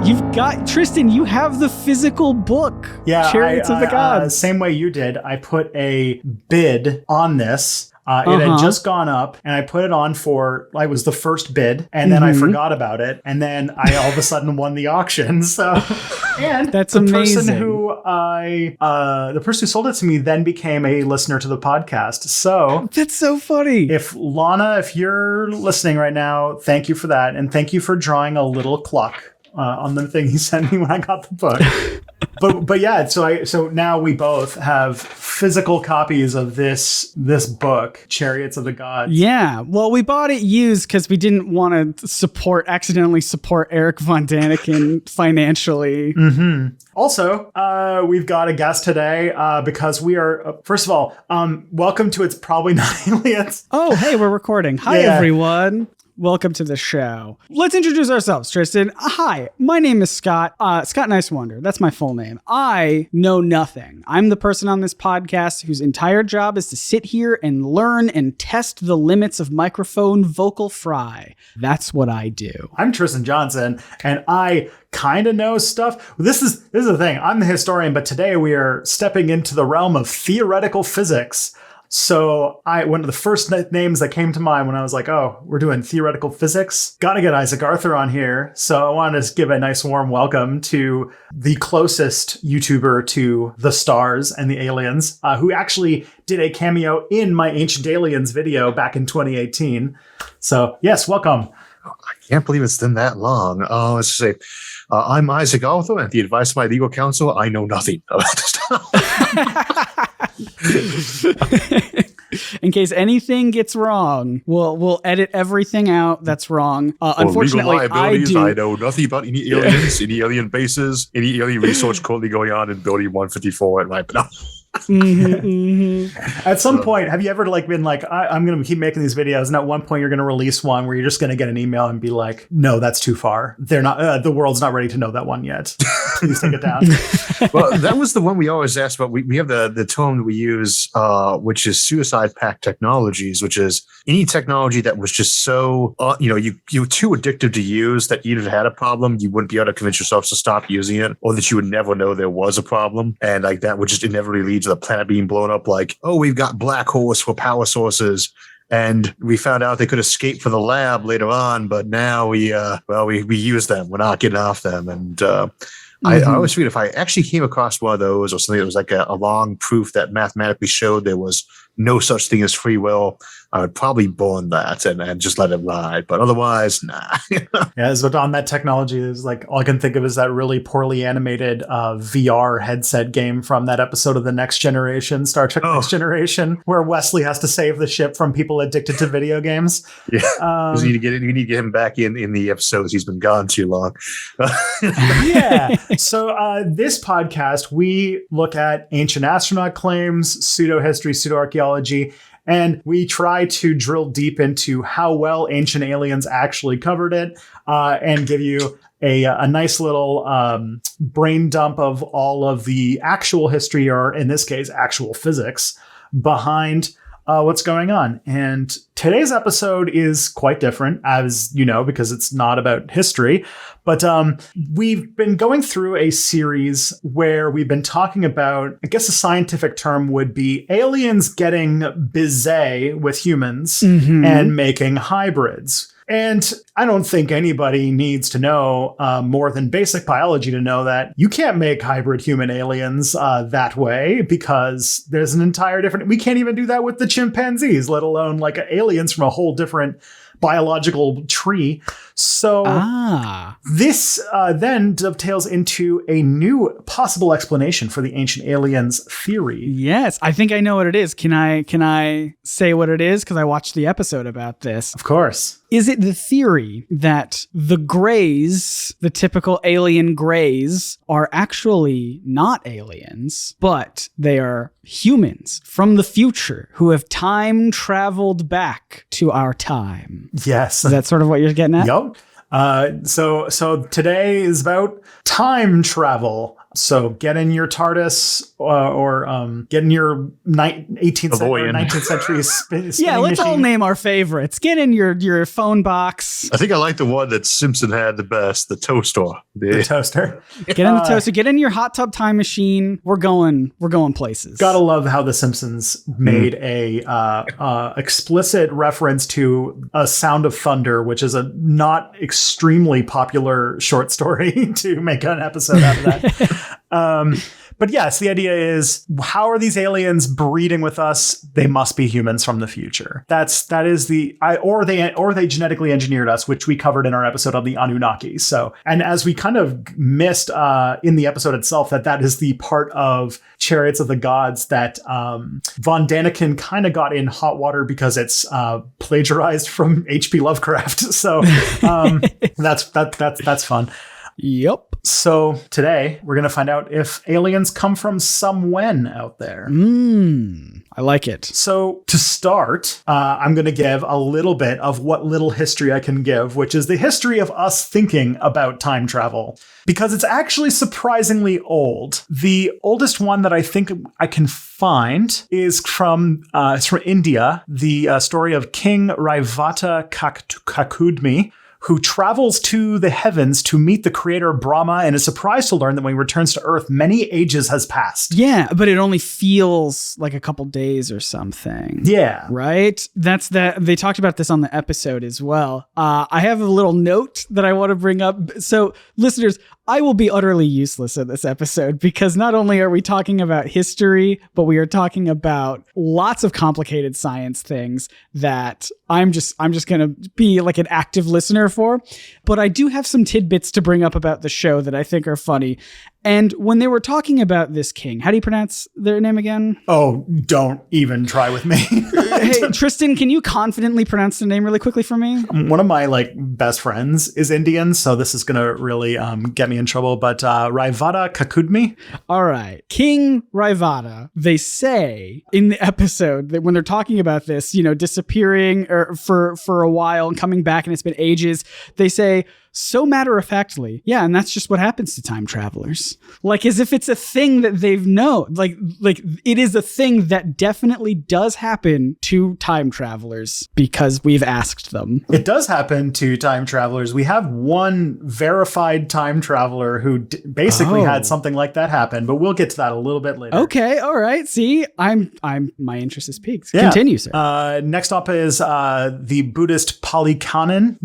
You've got, Tristan, you have the physical book. Yeah, Chariots of the Gods. Same way you did. I put a bid on this. It had just gone up, and I put it on I was the first bid, and then I forgot about it, and then I all of a sudden won the auction. So, and that's the amazing. The person who sold it to me then became a listener to the podcast. So that's so funny. If Lana, if you're listening right now, thank you for that, and thank you for drawing a little clock on the thing he sent me when I got the book. But yeah, so now we both have physical copies of this book, Chariots of the Gods. Yeah, well, we bought it used because we didn't want to accidentally support Eric Von Daniken financially. Mm-hmm. Also, we've got a guest today because we are, first of all, welcome to It's Probably Not Aliens. Oh, hey, we're recording. Hi, everyone. Welcome to the show. Let's introduce ourselves, Tristan. Hi, my name is Scott. Scott Nicewander. That's my full name. I know nothing. I'm the person on this podcast whose entire job is to sit here and learn and test the limits of microphone vocal fry. That's what I do. I'm Tristan Johnson, and I kind of know stuff. This is the thing. I'm the historian, but today we are stepping into the realm of theoretical physics. So one of the first names that came to mind when I was like, oh, we're doing theoretical physics, gotta get Isaac Arthur on here. So I wanted to give a nice warm welcome to the closest YouTuber to the stars and the aliens, who actually did a cameo in my Ancient Aliens video back in 2018. So yes, welcome. I can't believe it's been that long. Let's say, I'm Isaac Arthur, and the advice of my legal counsel, I know nothing about this stuff. In case anything gets wrong, we'll edit everything out that's wrong. Unfortunately, I know nothing about any aliens, any alien bases, any alien research currently going on in Building 154 at right now. At some point, have you ever been like, I'm going to keep making these videos, and at one point you're going to release one where you're just going to get an email and be like, no, that's too far. They're not. The world's not ready to know that one yet. Please take it down. Well, that was the one we always asked about. We have the term that we use, which is suicide pact technologies, which is any technology that was just so, you were too addictive to use that either had a problem, you wouldn't be able to convince yourself to stop using it, or that you would never know there was a problem, and like that would just inevitably lead to the planet being blown up. Like, oh, we've got black holes for power sources, and we found out they could escape from the lab later on, but now we use them. We're not getting off them, and I always figured if I actually came across one of those or something that was like a long proof that mathematically showed there was no such thing as free will, I would probably burn that and just let it ride. But otherwise, nah. Yeah, so on that technology, is like all I can think of is that really poorly animated VR headset game from that episode of The Next Generation, Star Trek Next Generation, where Wesley has to save the ship from people addicted to video games. Yeah, you need to get him back in the episodes. He's been gone too long. Yeah. So this podcast, we look at ancient astronaut claims, pseudo-history, pseudo-archaeology, and we try to drill deep into how well Ancient Aliens actually covered it, and give you a nice little brain dump of all of the actual history, or in this case, actual physics behind what's going on. And today's episode is quite different, as you know, because it's not about history. But we've been going through a series where we've been talking about, I guess a scientific term would be aliens getting busy with humans and making hybrids. And I don't think anybody needs to know more than basic biology to know that you can't make hybrid human aliens that way, because there's an entire different... We can't even do that with the chimpanzees, let alone like aliens from a whole different biological tree. So this then dovetails into a new possible explanation for the ancient aliens theory. Yes, I think I know what it is. Can I say what it is? Because I watched the episode about this. Of course. Is it the theory that the Greys, the typical alien Greys, are actually not aliens, but they are humans from the future who have time traveled back to our time? Yes. Is that sort of what you're getting at? Yep. So today is about time travel. So get in your TARDIS or get in your 18th century, 19th century spinning Yeah, let's machine. all name our favorites. Get in your phone box. I think I like the one that Simpson had the best, the toaster. The toaster. Get in the toaster. Get in your hot tub time machine. We're going places. Gotta love how The Simpsons made a explicit reference to A Sound of Thunder, which is a not extremely popular short story to make an episode out of that. But yes, the idea is, how are these aliens breeding with us? They must be humans from the future. Or they genetically engineered us, which we covered in our episode of the Anunnaki. So, and as we kind of missed in the episode itself, that is the part of Chariots of the Gods that Von Daniken kind of got in hot water because it's plagiarized from H.P. Lovecraft. So that's fun. Yep. So today we're going to find out if aliens come from somewhen out there. I like it. So to start, I'm going to give a little bit of what little history I can give, which is the history of us thinking about time travel, because it's actually surprisingly old. The oldest one that I think I can find is from India, the story of King Raivata Kakudmi, who travels to the heavens to meet the creator Brahma and is surprised to learn that when he returns to Earth, many ages has passed. Yeah, but it only feels like a couple days or something. Yeah. Right? They talked about this on the episode as well. I have a little note that I want to bring up. So, listeners, I will be utterly useless in this episode because not only are we talking about history, but we are talking about lots of complicated science things that I'm just going to be like an active listener for. But I do have some tidbits to bring up about the show that I think are funny. And when they were talking about this king, how do you pronounce their name again? Oh, don't even try with me. Hey, Tristan, can you confidently pronounce the name really quickly for me? One of my best friends is Indian, so this is going to really get me in trouble. But Raivata Kakudmi. All right. King Raivata, they say in the episode that when they're talking about this, disappearing or for a while and coming back and it's been ages, they say, so matter-of-factly, yeah, and that's just what happens to time travelers. Like, as if it's a thing that they've known. Like it is a thing that definitely does happen to time travelers because we've asked them. It does happen to time travelers. We have one verified time traveler who basically had something like that happen, but we'll get to that a little bit later. Okay, all right. See, my interest is piqued. Yeah. Continue, sir. Next up is the Buddhist Pali Canon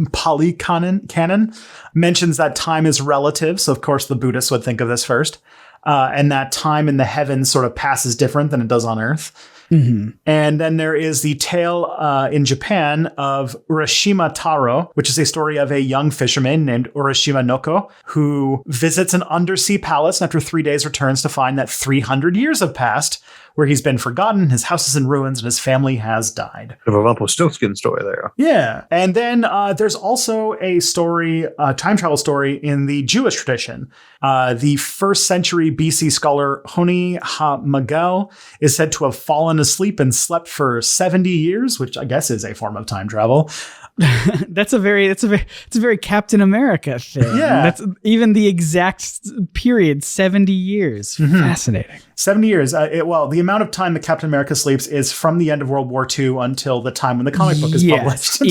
mentions that time is relative. So, of course, the Buddhists would think of this first. And that time in the heavens sort of passes different than it does on Earth. Mm-hmm. And then there is the tale in Japan of Urashima Taro, which is a story of a young fisherman named Urashima Noko, who visits an undersea palace and after 3 days returns to find that 300 years have passed, where he's been forgotten, his house is in ruins, and his family has died. A Rumpelstiltskin story there. Yeah. And then there's also a story, time travel story in the Jewish tradition. The 1st century BC scholar Honi HaMagel is said to have fallen asleep and slept for 70 years, which I guess is a form of time travel. It's a very Captain America thing. Yeah. That's even the exact period, 70 years. Mm-hmm. Fascinating. 70 years. The amount of time that Captain America sleeps is from the end of World War II until the time when the comic book is published.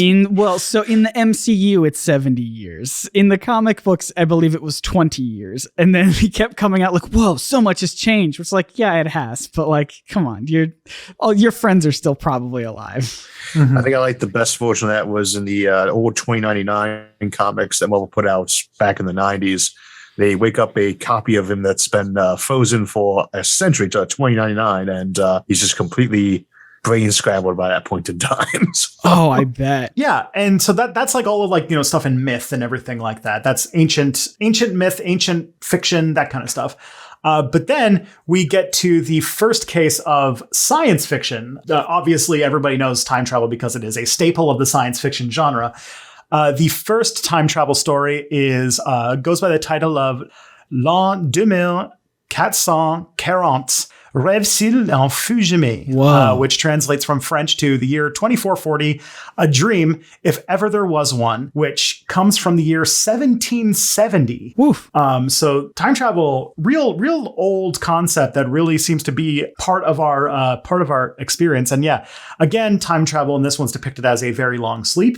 So in the MCU, it's 70 years. In the comic books, I believe it was 20 years. And then he kept coming out like, whoa, so much has changed. It's like, yeah, it has. But come on, your friends are still probably alive. Mm-hmm. I think I like the best version of that was in the old 2099 comics that Marvel put out back in the 90s. They wake up a copy of him that's been frozen for a century to 2099, and he's just completely brain scrambled by that point in time. So. Oh, I bet. Yeah, and so that's like all of stuff in myth and everything like that. That's ancient myth, ancient fiction, that kind of stuff. But then we get to the first case of science fiction. Obviously, everybody knows time travel because it is a staple of the science fiction genre. The first time travel story goes by the title of L'an 2440, Rêve-t-il un fut jamais, which translates from French to the year 2440, a dream, if ever there was one, which comes from the year 1770. Woof. So time travel, real old concept that really seems to be part of our experience. And yeah, again, time travel in this one's depicted as a very long sleep.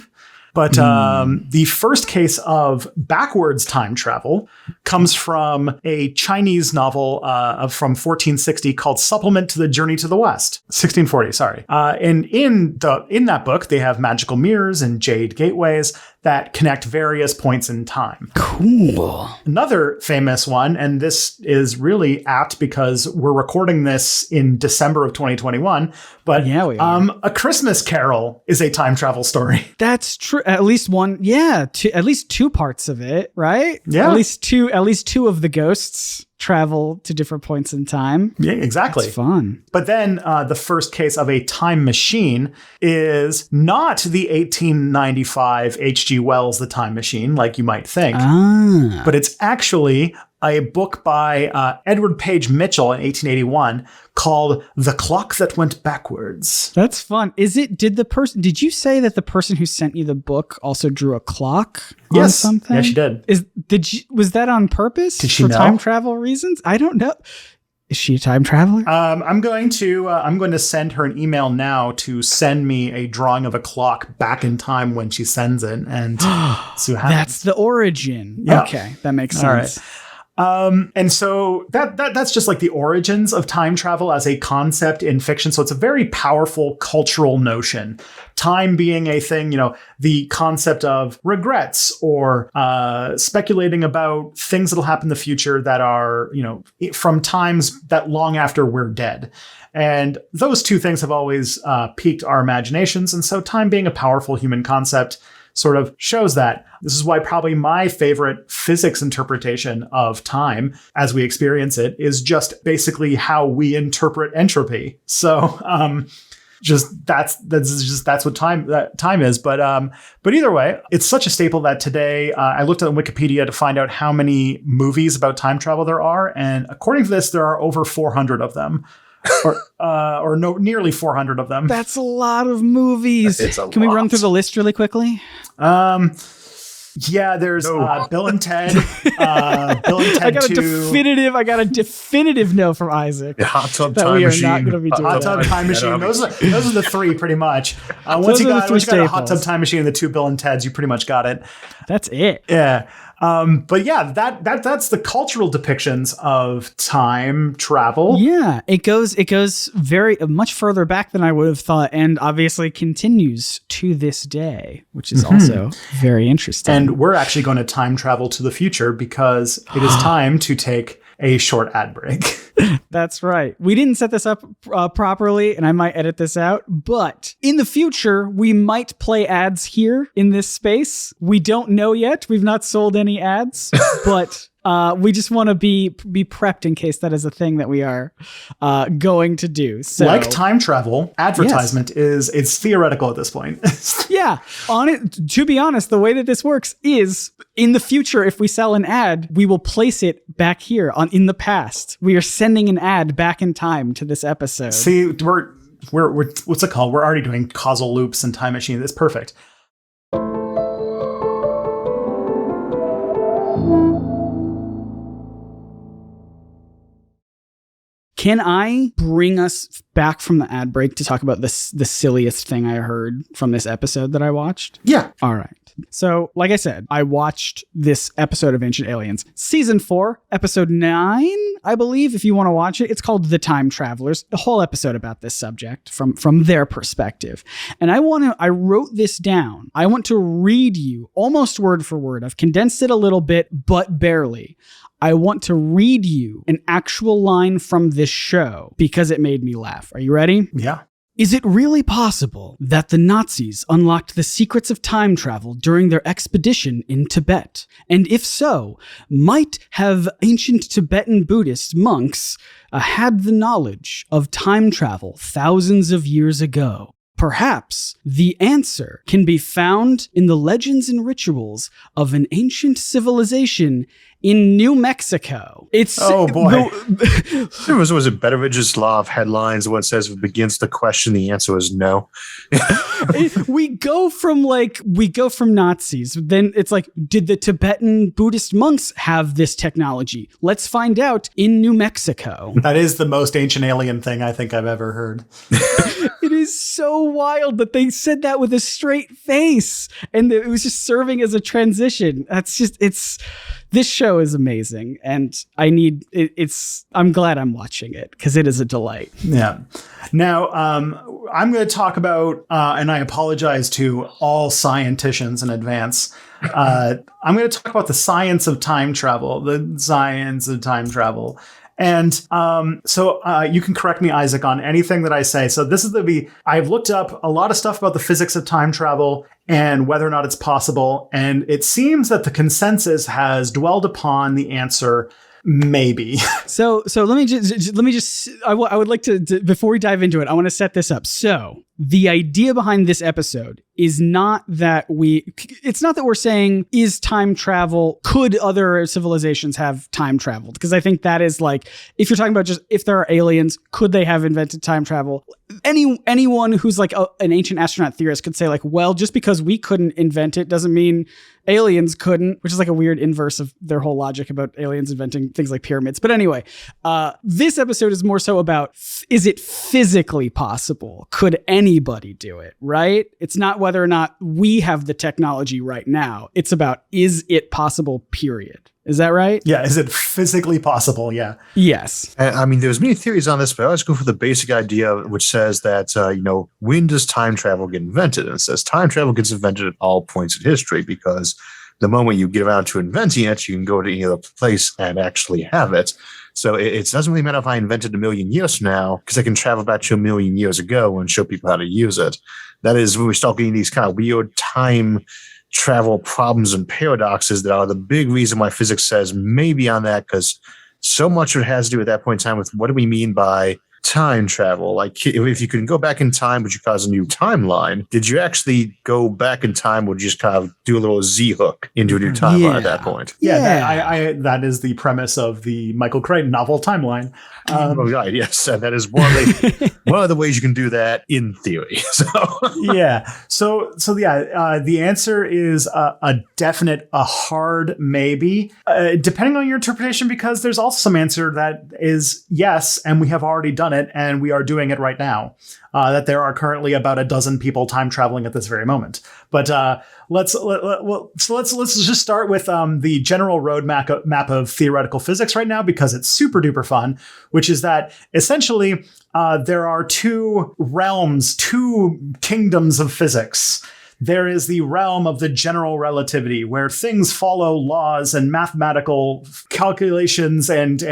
But the first case of backwards time travel comes from a Chinese novel from 1460 called Supplement to the Journey to the West. 1640, sorry. And in that book, they have magical mirrors and jade gateways that connect various points in time. Cool. Another famous one, and this is really apt because we're recording this in December of 2021, but yeah, we are. A Christmas Carol is a time travel story. That's true. At least one, yeah, at least two parts of it, right? Yeah. At least two of the ghosts travel to different points in time. Yeah, exactly. It's fun. But then the first case of a time machine is not the 1895 H.G. Wells' The Time Machine, like you might think, but it's actually a book by Edward Page Mitchell in 1881 called The Clock That Went Backwards. That's fun. Did you say that the person who sent you the book also drew a clock on something? Yeah, she did. Was that on purpose? Did she for know? Time travel reasons? I don't know. Is she a time traveler? I'm going to send her an email now to send me a drawing of a clock back in time when she sends it, and see what happens. That's the origin. Yeah. Okay, that makes sense. All right. And so that's just like the origins of time travel as a concept in fiction. So it's a very powerful cultural notion. Time being a thing, the concept of regrets or speculating about things that'll happen in the future that are, from times that long after we're dead. And those two things have always piqued our imaginations. And so time being a powerful human concept sort of shows that. This is why probably my favorite physics interpretation of time as we experience it is just basically how we interpret entropy. So that's what time is. But either way, it's such a staple that today I looked at Wikipedia to find out how many movies about time travel there are, and according to this, there are over 400 of them. Nearly 400 of them. That's a lot of movies. Can we run through the list really quickly? Yeah, there's Bill and Ted. Bill and Ted I got a definitive no from Isaac. Yeah, Hot Tub that Time we are Machine. not going to be doing. Hot Tub Time Machine. Those are the three pretty much. Once you got a Hot Tub Time Machine and the two Bill and Teds, you pretty much got it. That's it. Yeah. But yeah, that's the cultural depictions of time travel. Yeah, it goes very much further back than I would have thought, and obviously continues to this day, which is also very interesting. And we're actually going to time travel to the future because it is time to take a short ad break. That's right. We didn't set this up properly, and I might edit this out, but in the future, we might play ads here in this space. We don't know yet. We've not sold any ads, but we just want to be prepped in case that is a thing that we are going to do. So, like time travel, advertisement is theoretical at this point. Yeah. To be honest, the way that this works is in the future, if we sell an ad, we will place it back here in the past. We are sending an ad back in time to this episode. See, we're what's it called? We're already doing causal loops and time machine. It's perfect. Can I bring us back from the ad break to talk about the silliest thing I heard from this episode that I watched? Yeah. All right. So, like I said, I watched this episode of Ancient Aliens, season 4, episode 9, I believe, if you want to watch it. It's called The Time Travelers, the whole episode about this subject from their perspective. And I wrote this down. I want to read you almost word for word. I've condensed it a little bit, but barely. I want to read you an actual line from this show because it made me laugh. Are you ready? Yeah. Is it really possible that the Nazis unlocked the secrets of time travel during their expedition in Tibet? And if so, might have ancient Tibetan Buddhist monks had the knowledge of time travel thousands of years ago? Perhaps the answer can be found in the legends and rituals of an ancient civilization in New Mexico. It's oh boy. Was it Betteridge's law of headlines when it says if it begins the question, the answer is no? we go from Nazis. Then it's like, did the Tibetan Buddhist monks have this technology? Let's find out in New Mexico. That is the most ancient alien thing I think I've ever heard. It is so wild that they said that with a straight face and it was just serving as a transition. This show is amazing, and I'm glad I'm watching it because it is a delight. Yeah. Now, I'm going to talk about, and I apologize to all scienticians in advance. I'm going to talk about the science of time travel, And so you can correct me, Isaac, on anything that I say. So I've looked up a lot of stuff about the physics of time travel and whether or not it's possible. And it seems that the consensus has dwelled upon the answer maybe. So let me just I would like to before we dive into it, I want to set this up. So the idea behind this episode is not that we're saying, is time travel, could other civilizations have time traveled? Because I think that is like, if you're talking about just if there are aliens, could they have invented time travel? Anyone who's like an ancient astronaut theorist could say like, well, just because we couldn't invent it doesn't mean aliens couldn't, which is like a weird inverse of their whole logic about aliens inventing things like pyramids. But anyway, this episode is more so about, is it physically possible? Could anybody do it, right? It's not whether or not we have the technology right now. It's about, is it possible, period. Is that right? Yeah. Is it physically possible? Yeah. Yes. I mean, there's many theories on this, but I always go for the basic idea, which says that, when does time travel get invented? And it says time travel gets invented at all points in history because the moment you get around to inventing it, you can go to any other place and actually have it. So it doesn't really matter if I invented 1 million years from now, because I can travel back to 1 million years ago and show people how to use it. That is when we start getting these kind of weird time travel problems and paradoxes that are the big reason why physics says maybe on that, because so much of it has to do at that point in time with what do we mean by time travel? Like if you can go back in time, would you cause a new timeline? Did you actually go back in time? Would you just kind of do a little Z hook into a new timeline at that point? Yeah. That is the premise of the Michael Crichton novel Timeline. Right. Yes. That is one of the ways you can do that in theory. So yeah. So the answer is a definite, a hard maybe, depending on your interpretation, because there's also some answer that is yes, and we have already done it, and we are doing it right now. That there are currently about a dozen people time traveling at this very moment. But let's just start with the general roadmap of theoretical physics right now, because it's super duper fun, which is that essentially there are two kingdoms of physics. There is the realm of the general relativity, where things follow laws and mathematical calculations and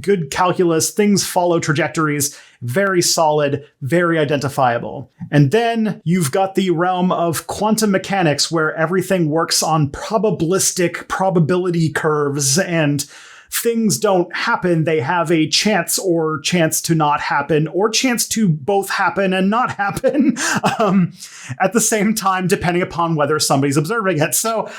good calculus. Things follow trajectories, very solid, very identifiable. And then you've got the realm of quantum mechanics, where everything works on probabilistic probability curves, and things don't happen. They have a chance to not happen, or chance to both happen and not happen at the same time, depending upon whether somebody's observing it. So,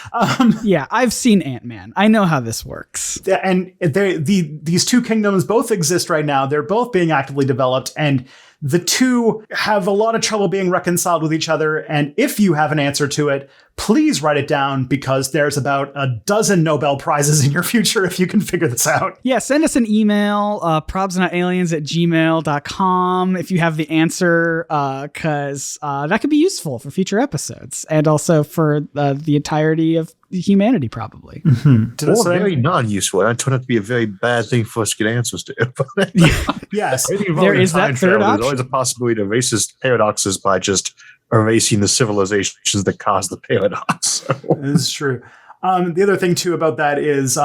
yeah, I've seen Ant-Man. I know how this works. And these two kingdoms both exist right now. They're both being actively developed, and the two have a lot of trouble being reconciled with each other. And if you have an answer to it, please write it down, because there's about a dozen Nobel Prizes in your future if you can figure this out. Yeah, send us an email, probsnotaliens@gmail.com, if you have the answer, because that could be useful for future episodes, and also for the entirety of humanity, probably. Mm-hmm. Or very non-useful. That turned out to be a very bad thing for us to get answers to. Yes. There is that third option. There's always a possibility to erase these paradoxes by just erasing the civilizations that caused the paradox. This is true. The other thing too about that is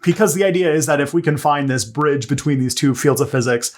because the idea is that if we can find this bridge between these two fields of physics,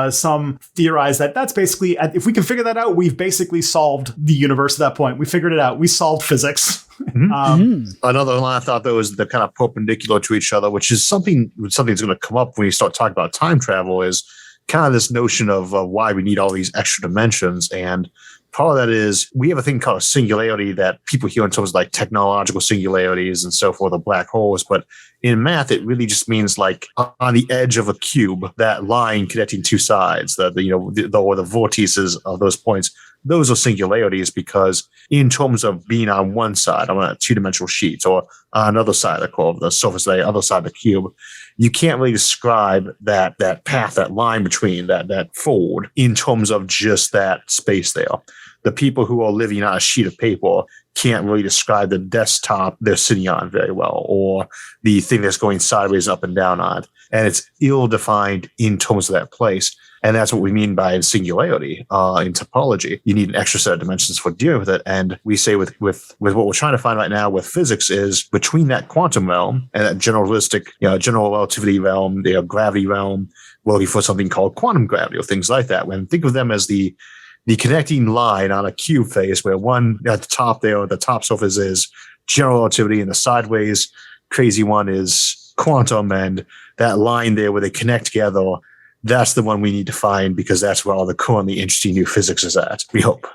some theorize that that's basically, if we can figure that out, we've basically solved the universe at that point. We figured it out. We solved physics. Another line I thought though is they're kind of perpendicular to each other, which is something's going to come up when you start talking about time travel. Is kind of this notion of why we need all these extra dimensions. And part of that is we have a thing called a singularity that people hear in terms of like technological singularities and so forth, or black holes. But in math, it really just means like on the edge of a cube, that line connecting two sides, or the vortices of those points, those are singularities, because in terms of being on one side, on a two-dimensional sheet, or on another side of the curve, the surface of the other side of the cube, you can't really describe that path, that line between that fold in terms of just that space there. The people who are living on a sheet of paper can't really describe the desktop they're sitting on very well, or the thing that's going sideways up and down on. And it's ill-defined in terms of that place. And that's what we mean by singularity in topology. You need an extra set of dimensions for dealing with it. And we say with what we're trying to find right now with physics is between that quantum realm and that generalistic, general relativity realm, the gravity realm, we're looking for something called quantum gravity or things like that. When think of them as the connecting line on a cube face, where one at the top there, the top surface is general relativity, and the sideways crazy one is quantum, and that line there where they connect together, that's the one we need to find, because that's where all the currently interesting new physics is at, we hope.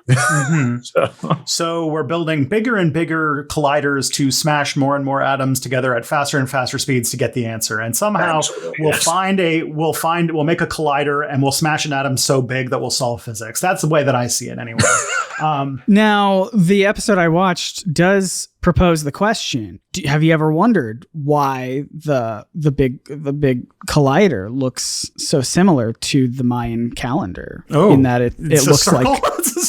So we're building bigger and bigger colliders to smash more and more atoms together at faster and faster speeds to get the answer. And somehow we'll make a collider and we'll smash an atom so big that we'll solve physics. That's the way that I see it anyway. Now, the episode I watched does propose the question: have you ever wondered why the big collider looks so similar to the Mayan calendar? In that it looks like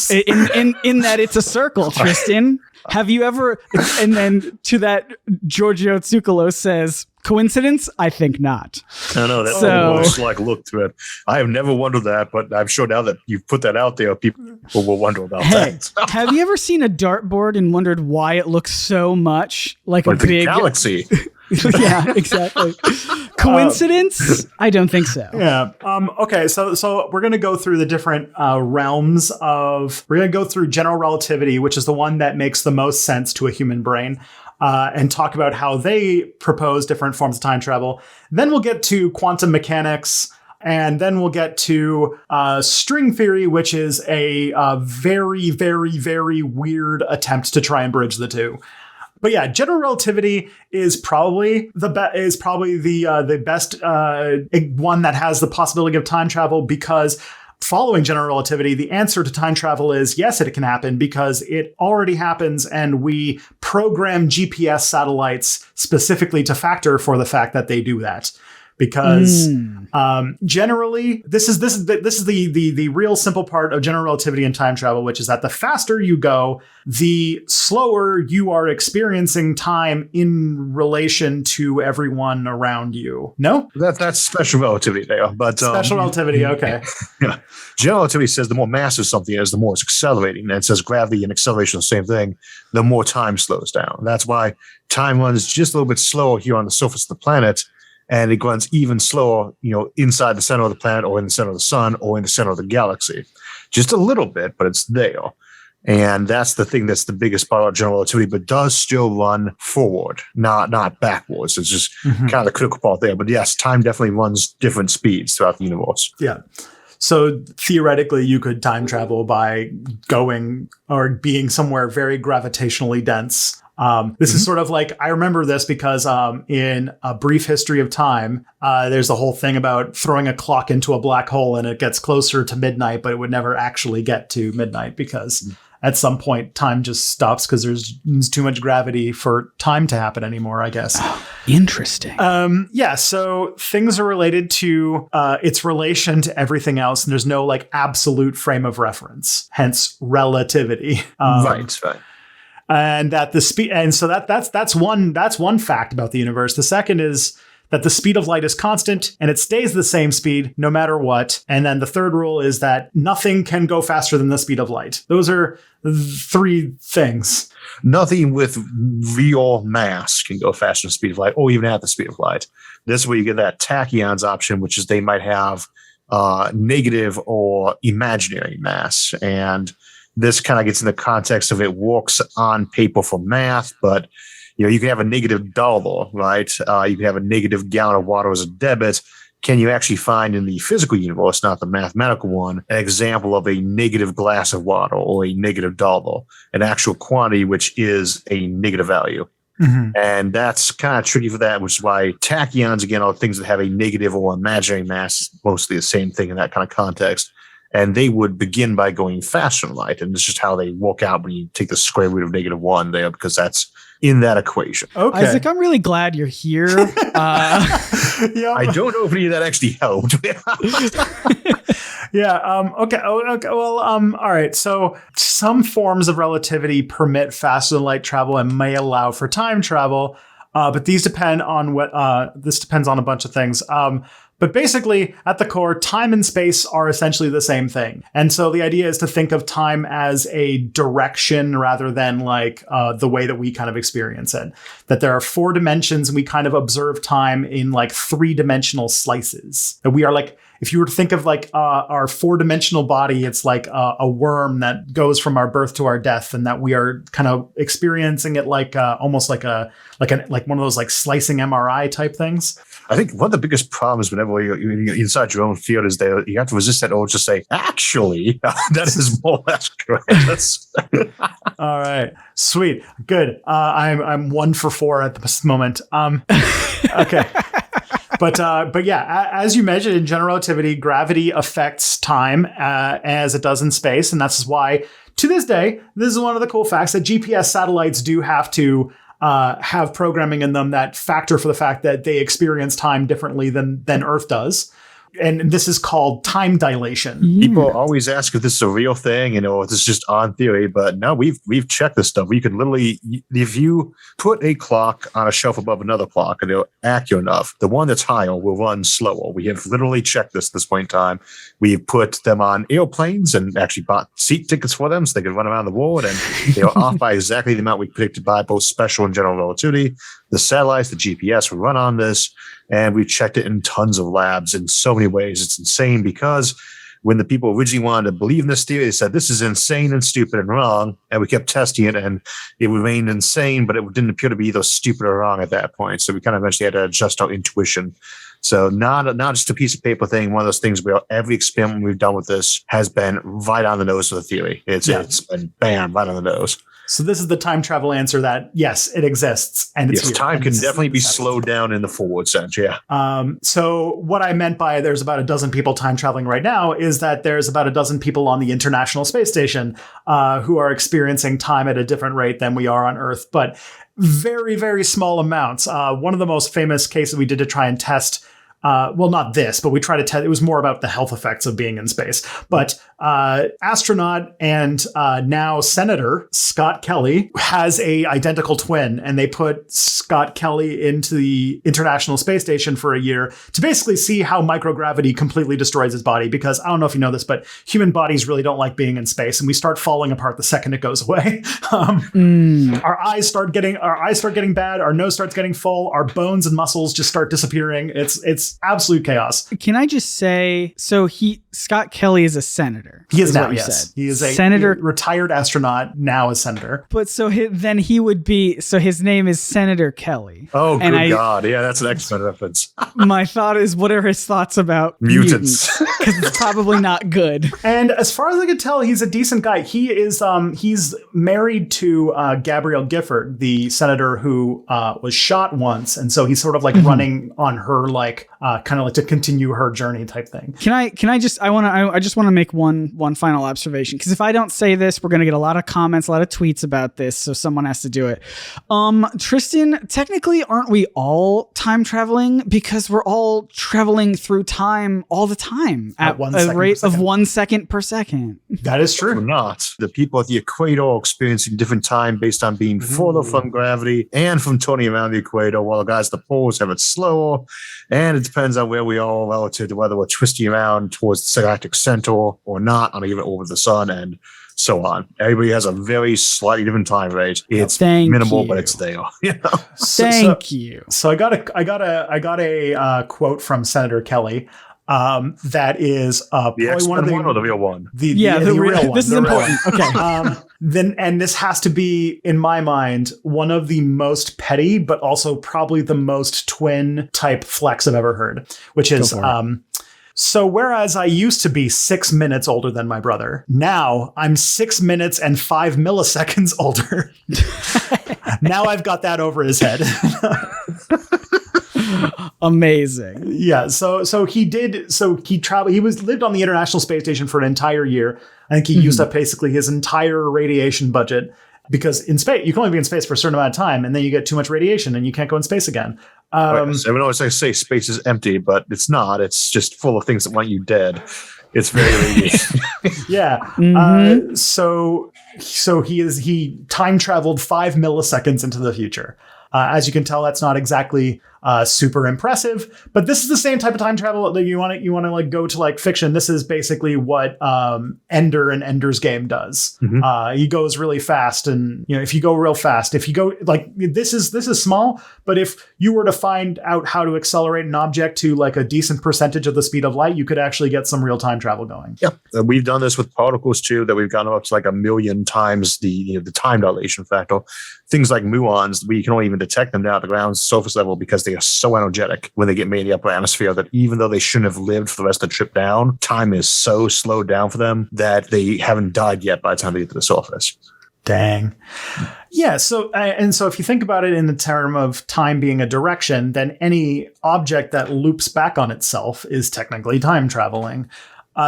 in that it's a circle, Tristan. Have you ever? And then to that, Giorgio Tsoukalos says, coincidence? I think not. I know that's almost like look to it. I have never wondered that, but I'm sure now that you've put that out there, people will wonder about that. Have you ever seen a dartboard and wondered why it looks so much like a big galaxy? Yeah, exactly. Coincidence? I don't think so. Yeah. Okay. So we're going to go through the different realms of. We're going to go through general relativity, which is the one that makes the most sense to a human brain. And talk about how they propose different forms of time travel. Then we'll get to quantum mechanics, and then we'll get to string theory, which is a very, very, very weird attempt to try and bridge the two. But yeah, general relativity is probably the best one that has the possibility of time travel, because following general relativity, the answer to time travel is yes, it can happen, because it already happens, and we program GPS satellites specifically to factor for the fact that they do that. Because generally, this is the real simple part of general relativity and time travel, which is that the faster you go, the slower you are experiencing time in relation to everyone around you. No, that's special relativity there, but special relativity. Okay. Yeah. General relativity says the more massive something is, the more it's accelerating. And it says gravity and acceleration are the same thing. The more time slows down. That's why time runs just a little bit slower here on the surface of the planet. And it runs even slower, inside the center of the planet, or in the center of the sun, or in the center of the galaxy. Just a little bit, but it's there. And that's the thing that's the biggest part of general relativity, but does still run forward, not backwards. It's just kind of the critical part there. But yes, time definitely runs different speeds throughout the universe. Yeah. So theoretically, you could time travel by going or being somewhere very gravitationally dense. This is sort of like, I remember this because in A Brief History of Time, there's a whole thing about throwing a clock into a black hole and it gets closer to midnight, but it would never actually get to midnight because at some point time just stops because there's too much gravity for time to happen anymore, I guess. Oh, interesting. Yeah, so things are related to its relation to everything else, and there's no like absolute frame of reference, hence relativity. Right. And that the speed, and so that's one fact about the universe. The second is that the speed of light is constant and it stays the same speed no matter what. And then the third rule is that nothing can go faster than the speed of light. Those are three things. Nothing with real mass can go faster than the speed of light, or even at the speed of light. This is where you get that tachyons option, which is they might have negative or imaginary mass. And this kind of gets in the context of it works on paper for math, but you can have a negative dollar, right? You can have a negative gallon of water as a debit, can you actually find in the physical universe, not the mathematical one, an example of a negative glass of water or a negative dollar, an actual quantity which is a negative value? Mm-hmm. And that's kind of tricky for that, which is why tachyons, again, are things that have a negative or imaginary mass, is mostly the same thing in that kind of context. And they would begin by going faster than light. And it's just how they work out when you take the square root of -1 there, because that's in that equation. Okay. Isaac, I'm really glad you're here. I don't know if any of that actually helped. Yeah. Okay. Well, all right. So some forms of relativity permit faster than light travel and may allow for time travel. But these depend on this depends on a bunch of things. But basically, at the core, time and space are essentially the same thing. And so the idea is to think of time as a direction rather than like the way that we kind of experience it. That there are 4 dimensions and we kind of observe time in like 3-dimensional slices. That we are like, if you were to think of like our 4-dimensional body, it's like a worm that goes from our birth to our death, and that we are kind of experiencing it like almost like like one of those like slicing MRI type things. I think one of the biggest problems whenever you're inside your own field is that you have to resist that urge to say, actually, that is more or less correct. All right. Sweet. Good. I'm 1 for 4 at this moment. Okay. But yeah, as you mentioned in general relativity, gravity affects time as it does in space. And that's why, to this day, this is one of the cool facts that GPS satellites do have to have programming in them that factor for the fact that they experience time differently than Earth does. And this is called time dilation. People always ask if this is a real thing, if this is just on theory, but no, we've checked this stuff. We can literally, if you put a clock on a shelf above another clock and they're accurate enough, the one that's higher will run slower. We have literally checked this at this point in time. We've put them on airplanes and actually bought seat tickets for them so they could run around the world, and they are off by exactly the amount we predicted by both special and general relativity. The satellites, the GPS will run on this, and we've checked it in tons of labs in so many ways. It's insane, because when the people originally wanted to believe in this theory, they said, this is insane and stupid and wrong. And we kept testing it, and it remained insane, but it didn't appear to be either stupid or wrong at that point. So we kind of eventually had to adjust our intuition. So not just a piece of paper thing, one of those things where every experiment we've done with this has been right on the nose of the theory. It's been bam, right on the nose. So this is the time travel answer that, yes, it exists. And it's yes, time can definitely be slowed down in the forward sense, yeah. So what I meant by there's about a dozen people time traveling right now is that there's about a dozen people on the International Space Station who are experiencing time at a different rate than we are on Earth, but very, very small amounts. One of the most famous cases we did to try and test well, not this, but we tried to test. It was more about the health effects of being in space. But astronaut and now Senator Scott Kelly has a identical twin, and they put Scott Kelly into the International Space Station for a year to basically see how microgravity completely destroys his body. Because I don't know if you know this, but human bodies really don't like being in space, and we start falling apart the second it goes away. Our eyes start getting bad. Our nose starts getting full. Our bones and muscles just start disappearing. It's absolute chaos. Can I just say, so Scott Kelly is a senator. He is now, yes. He is a senator, retired astronaut, now a senator. But so then he would be, so his name is Senator Kelly. Oh, good God. Yeah, that's an excellent reference. My thought is, what are his thoughts about mutants? Because it's probably not good. And as far as I could tell, he's a decent guy. He is, he's married to Gabrielle Gifford, the senator who was shot once. And so he's sort of like running on her, like, kind of like to continue her journey type thing. I just want to make one final observation, because if I don't say this, we're going to get a lot of comments, a lot of tweets about this. So someone has to do it. Tristan, technically, aren't we all time traveling? Because we're all traveling through time all the time at a rate of 1 second per second. That is true. We're not. The people at the equator are experiencing different time based on being further from gravity and from turning around the equator, while the guys at the poles have it slower. And it depends on where we are relative to whether we're twisting around towards the galactic center or not on a given orbit of the sun, and so on. Everybody has a very slightly different time rate. It's minimal, but it's there. Thank you. So I got a quote from Senator Kelly. that is The probably one of the one or the real one? The real one. This is important. Okay. And this has to be, in my mind, one of the most petty, but also probably the most twin type flex I've ever heard, which is, so whereas I used to be 6 minutes older than my brother, now I'm 6 minutes and 5 milliseconds older. Now I've got that over his head. Amazing. Yeah. So he traveled. He lived on the International Space Station for an entire year. I think he used up basically his entire radiation budget, because in space you can only be in space for a certain amount of time, and then you get too much radiation and you can't go in space again. Right. So everyone always say space is empty, but it's not. It's just full of things that want you dead. It's very radiation. Yeah. So he time traveled 5 milliseconds into the future. As you can tell, that's not exactly super impressive, but this is the same type of time travel that you want to like go to like fiction. This is basically what Ender and Ender's Game does. He goes really fast, and if you go real fast, if you go like this is small, but if you were to find out how to accelerate an object to like a decent percentage of the speed of light, you could actually get some real time travel going. Yeah, we've done this with particles too, that we've gone up to like 1 million times the time dilation factor. Things like muons, we can only even detect them down at the ground surface level because they are so energetic when they get made in the upper atmosphere that even though they shouldn't have lived for the rest of the trip down, time is so slowed down for them that they haven't died yet by the time they get to the surface. Dang. Yeah. So if you think about it in the term of time being a direction, then any object that loops back on itself is technically time traveling.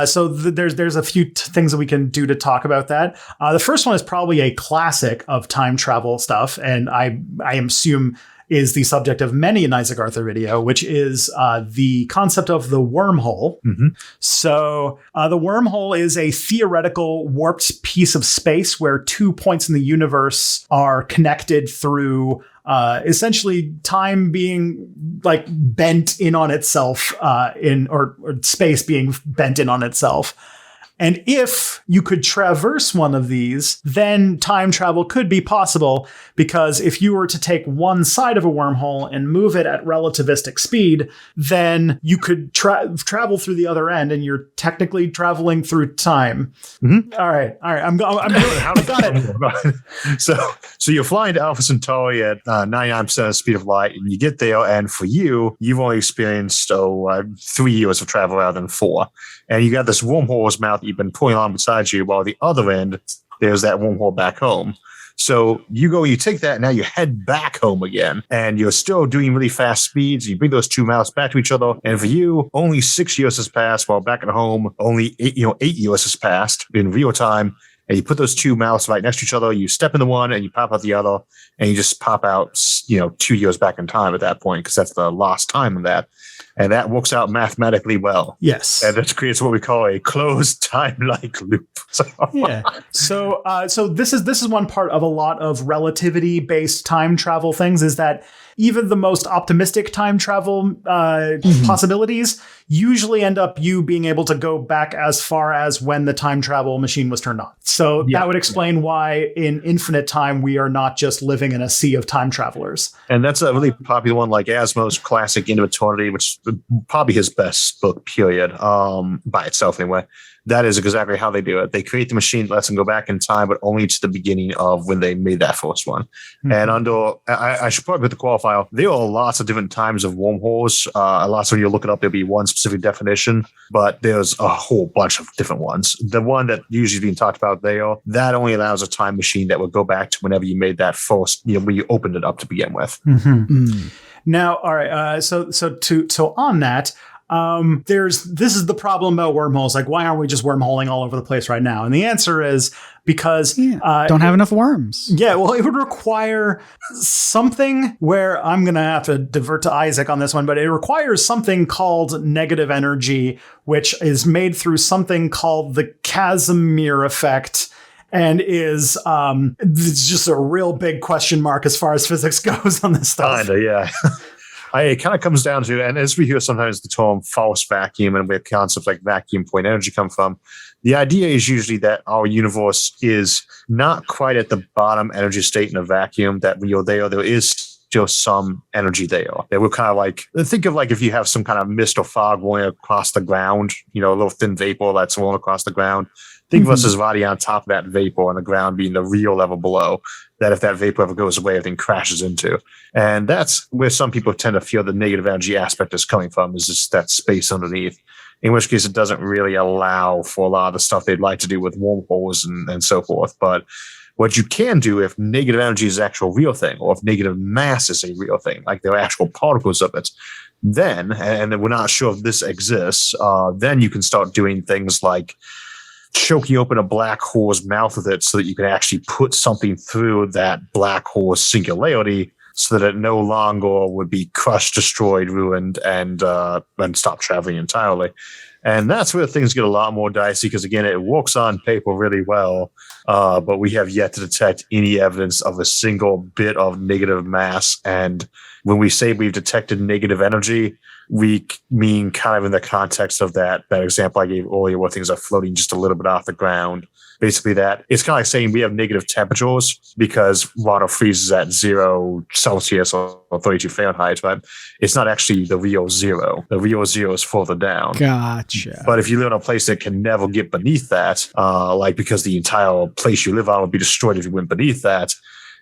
So there's a few things that we can do to talk about that. The first one is probably a classic of time travel stuff, and I assume is the subject of many an Isaac Arthur video, which is the concept of the wormhole. So the wormhole is a theoretical warped piece of space where 2 points in the universe are connected through essentially time being like bent in on itself, or space being bent in on itself. And if you could traverse one of these, then time travel could be possible, because if you were to take one side of a wormhole and move it at relativistic speed, then you could travel through the other end, and you're technically traveling through time. All right. I'm doing it. I got it. So you're flying to Alpha Centauri at 99% of the speed of light, and you get there, and for you've only experienced 3 years of travel rather than 4. And you got this wormhole's mouth that you've been pulling on beside you, while the other end, there's that wormhole back home. So you take that, now you head back home again, and you're still doing really fast speeds. You bring those two mouths back to each other, and for you, only 6 years has passed, while back at home, only 8 years has passed in real time. And you put those two mouths right next to each other, you step into one and you pop out the other, and you just pop out, 2 years back in time at that point, because that's the lost time of that. And that works out mathematically well. Yes. And that creates what we call a closed time-like loop. Yeah. So this is one part of a lot of relativity-based time travel things, is that even the most optimistic time travel possibilities usually end up you being able to go back as far as when the time travel machine was turned on. So that would explain why in infinite time we are not just living in a sea of time travelers. And that's a really popular one, like Asimov's classic Into Eternity, which is probably his best book, period, by itself anyway. That is exactly how they do it. They create the machine that lets them go back in time, but only to the beginning of when they made that first one. And I should probably put the qualifier, there are lots of different times of wormholes. Lots of when you look it up, there'll be one specific definition, but there's a whole bunch of different ones. The one that usually is being talked about there, that only allows a time machine that will go back to whenever you made that first, when you opened it up to begin with. Now, all right. So on that, this is the problem about wormholes. Like, why aren't we just wormholing all over the place right now? And the answer is because don't have enough worms. Yeah, well, it would require something where I'm going to have to divert to Isaac on this one, but it requires something called negative energy, which is made through something called the Casimir effect. And it's just a real big question mark as far as physics goes on this stuff. Kinda, yeah. It kind of comes down to, and as we hear sometimes the term false vacuum and where concepts like vacuum point energy come from, the idea is usually that our universe is not quite at the bottom energy state in a vacuum, that when you're there is still some energy there. They were kind of like, think of like if you have some kind of mist or fog rolling across the ground, a little thin vapor that's rolling across the ground. Think of us as riding on top of that vapor and the ground being the real level below, that if that vapor ever goes away, everything crashes into. And that's where some people tend to feel the negative energy aspect is coming from, is just that space underneath. In which case, it doesn't really allow for a lot of the stuff they'd like to do with wormholes and so forth. But what you can do if negative energy is an actual real thing, or if negative mass is a real thing, like there are actual particles of it, then, and we're not sure if this exists, then you can start doing things like choking open a black hole's mouth with it so that you can actually put something through that black hole's singularity so that it no longer would be crushed, destroyed, ruined, and stop traveling entirely. And that's where things get a lot more dicey because, again, it works on paper really well, but we have yet to detect any evidence of a single bit of negative mass. And when we say we've detected negative energy, we mean kind of in the context of that example I gave earlier where things are floating just a little bit off the ground. Basically that it's kind of like saying we have negative temperatures because water freezes at 0 Celsius or 32 Fahrenheit, but it's not actually the real zero. The real zero is further down. Gotcha. But if you live in a place that can never get beneath that, like because the entire place you live on would be destroyed if you went beneath that,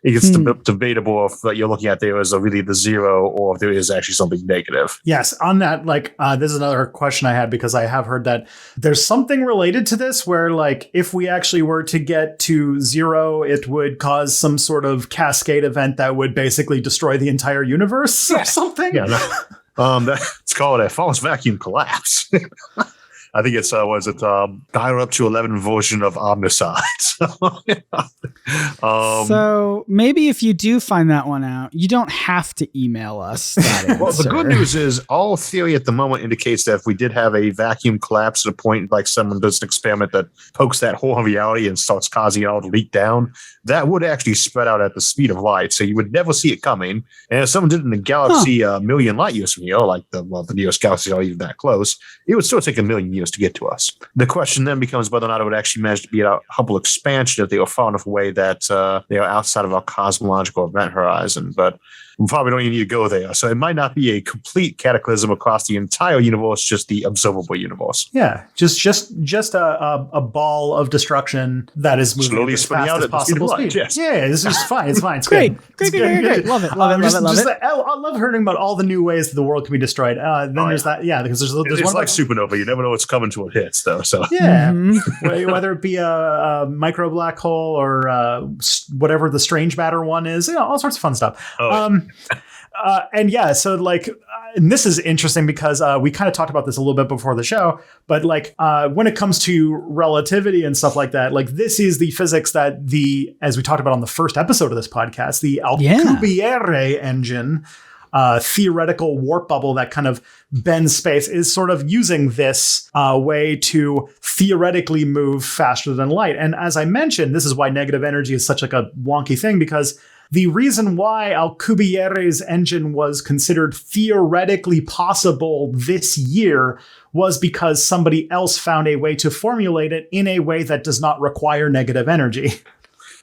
it gets debatable if what you're looking at there is really the zero or if there is actually something negative. Yes. On that, this is another question I had because I have heard that there's something related to this where, like, if we actually were to get to 0, it would cause some sort of cascade event that would basically destroy the entire universe or something. Yeah. It's called a false vacuum collapse. I think it's, dial up to 11 version of Omnicide. So maybe if you do find that one out, you don't have to email us that answer. Well, the good news is all theory at the moment indicates that if we did have a vacuum collapse at a point, like someone does an experiment that pokes that hole in reality and starts causing it all to leak down, that would actually spread out at the speed of light. So you would never see it coming. And if someone did it in a galaxy a million light years from here, like the nearest galaxy is not even that close, it would still take a million years to get to us. The question then becomes whether or not it would actually manage to be a Hubble expansion if they were far enough away that they are outside of our cosmological event horizon. But we probably don't even need to go there. So it might not be a complete cataclysm across the entire universe, just the observable universe. Yeah, just a ball of destruction that is moving slowly as spinning fast out as at the speed of possible light. speed. Yes. Yeah, it's just fine. It's fine. It's Great. good. Great. Love it. I love hearing about all the new ways that the world can be destroyed. There's that. Yeah, because there's it's one like supernova. You never know what's coming till it hits, though. So yeah, whether it be a micro black hole or whatever the strange matter one is, all sorts of fun stuff. And yeah, so and this is interesting because we kind of talked about this a little bit before the show, but when it comes to relativity and stuff like that, this is the physics that as we talked about on the first episode of this podcast, the Alcubierre engine, theoretical warp bubble that kind of bends space, is sort of using this way to theoretically move faster than light. And as I mentioned, this is why negative energy is such a wonky thing, because the reason why Alcubierre's engine was considered theoretically possible this year was because somebody else found a way to formulate it in a way that does not require negative energy.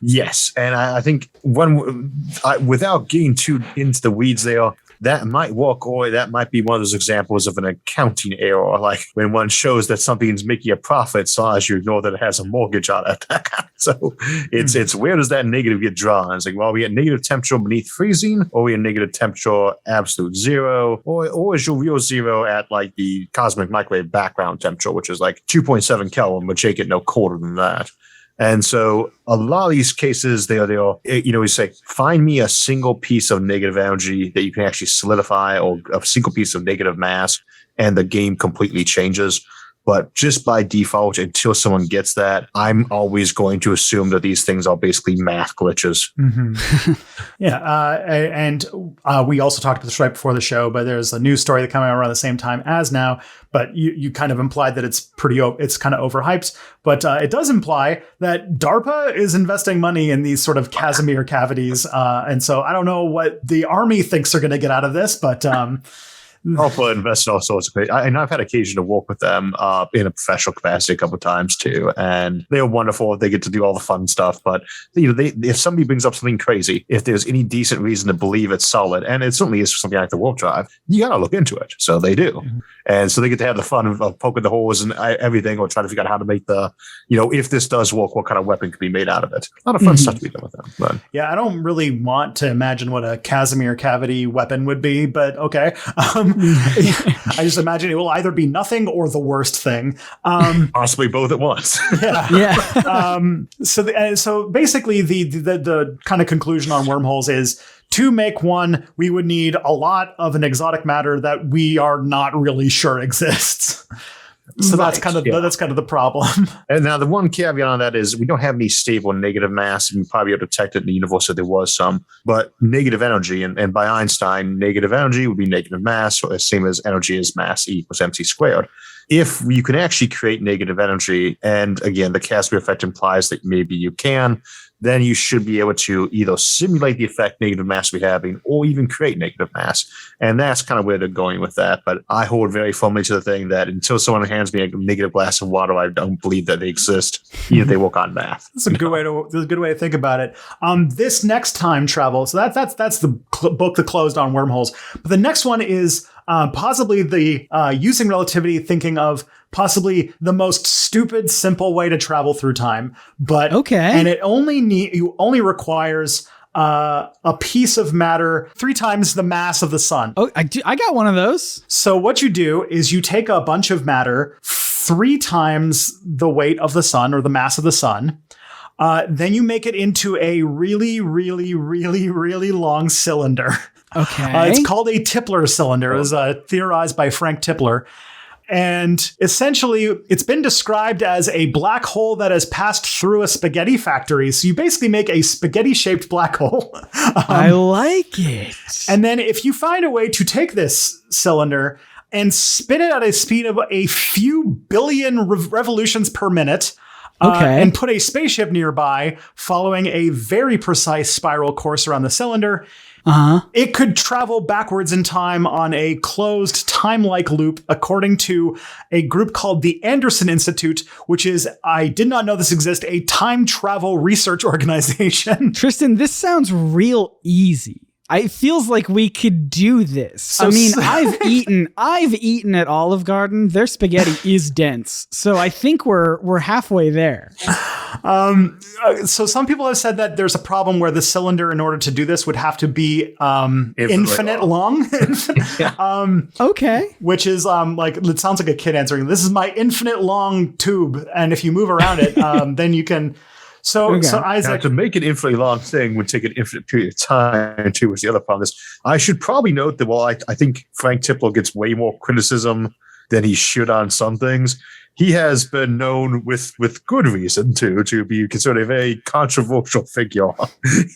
Yes, and I think without getting too into the weeds there, that might work, or that might be one of those examples of an accounting error, like when one shows that something's making a profit, so as you ignore that it has a mortgage on it. So it's where does that negative get drawn? It's like, well, we get negative temperature beneath freezing, or we get negative temperature absolute zero, or is your real zero at the cosmic microwave background temperature, which is 2.7 Kelvin, but shake it no colder than that. And so a lot of these cases, we say, find me a single piece of negative energy that you can actually solidify, or a single piece of negative mass, and the game completely changes. But just by default, until someone gets that, I'm always going to assume that these things are basically math glitches. Mm-hmm. And we also talked about this right before the show, but there's a news story that came out around the same time as now. But you kind of implied that it's kind of overhyped. But it does imply that DARPA is investing money in these sort of Casimir cavities. And so I don't know what the Army thinks they're going to get out of this, but Alpha invest in all sorts of crazy. And I've had occasion to work with them in a professional capacity a couple of times too, and they're wonderful. They get to do all the fun stuff. But if somebody brings up something crazy, if there's any decent reason to believe it's solid, and it certainly is something like the warp drive, you got to look into it. So they do, and so they get to have the fun of poking the holes and everything, or trying to figure out how to make the, if this does work, what kind of weapon can be made out of it. A lot of fun stuff to be done with them. But. Yeah, I don't really want to imagine what a Casimir cavity weapon would be, but okay. I just imagine it will either be nothing or the worst thing. Possibly both at once. So basically, the kind of conclusion on wormholes is, to make one, we would need a lot of an exotic matter that we are not really sure exists. So that's kind of the problem. And now the one caveat on that is we don't have any stable negative mass, and we probably be able to detect it in the universe if there was some. But negative energy, and by Einstein, negative energy would be negative mass, or the same as energy is mass equals mc squared. If you can actually create negative energy, and again, the Casimir effect implies that maybe you can, then you should be able to either simulate the effect negative mass will be having, or even create negative mass. And that's kind of where they're going with that. But I hold very firmly to the thing that until someone hands me a negative glass of water, I don't believe that they exist, even if they work on math. That's a good way to think about it. This next time travel, so that's the book that closed on wormholes. But the next one is possibly the using relativity, thinking of possibly the most stupid, simple way to travel through time. But and it only requires a piece of matter 3 times the mass of the sun. Oh, I got one of those. So what you do is you take a bunch of matter 3 times the weight of the sun, or the mass of the sun. Then you make it into a really, really, really, really long cylinder. Okay. It's called a Tipler cylinder. It was theorized by Frank Tipler. And essentially, it's been described as a black hole that has passed through a spaghetti factory. So you basically make a spaghetti-shaped black hole. I like it. And then if you find a way to take this cylinder and spin it at a speed of a few billion revolutions per minute, and put a spaceship nearby following a very precise spiral course around the cylinder, it could travel backwards in time on a closed time-like loop, according to a group called the Anderson Institute, which is, I did not know this exists, a time travel research organization. Tristan, this sounds real easy. It feels like we could do this. I've eaten at Olive Garden. Their spaghetti is dense. So I think we're halfway there. So some people have said that there's a problem where the cylinder, in order to do this, would have to be infinite long. Which is it sounds like a kid answering, "This is my infinite long tube, and if you move around it, then you can." So Isaac, now, to make an infinitely long thing would take an infinite period of time too, which the other problem is. I should probably note that while I think Frank Tipler gets way more criticism than he should on some things, he has been known with good reason to be considered a very controversial figure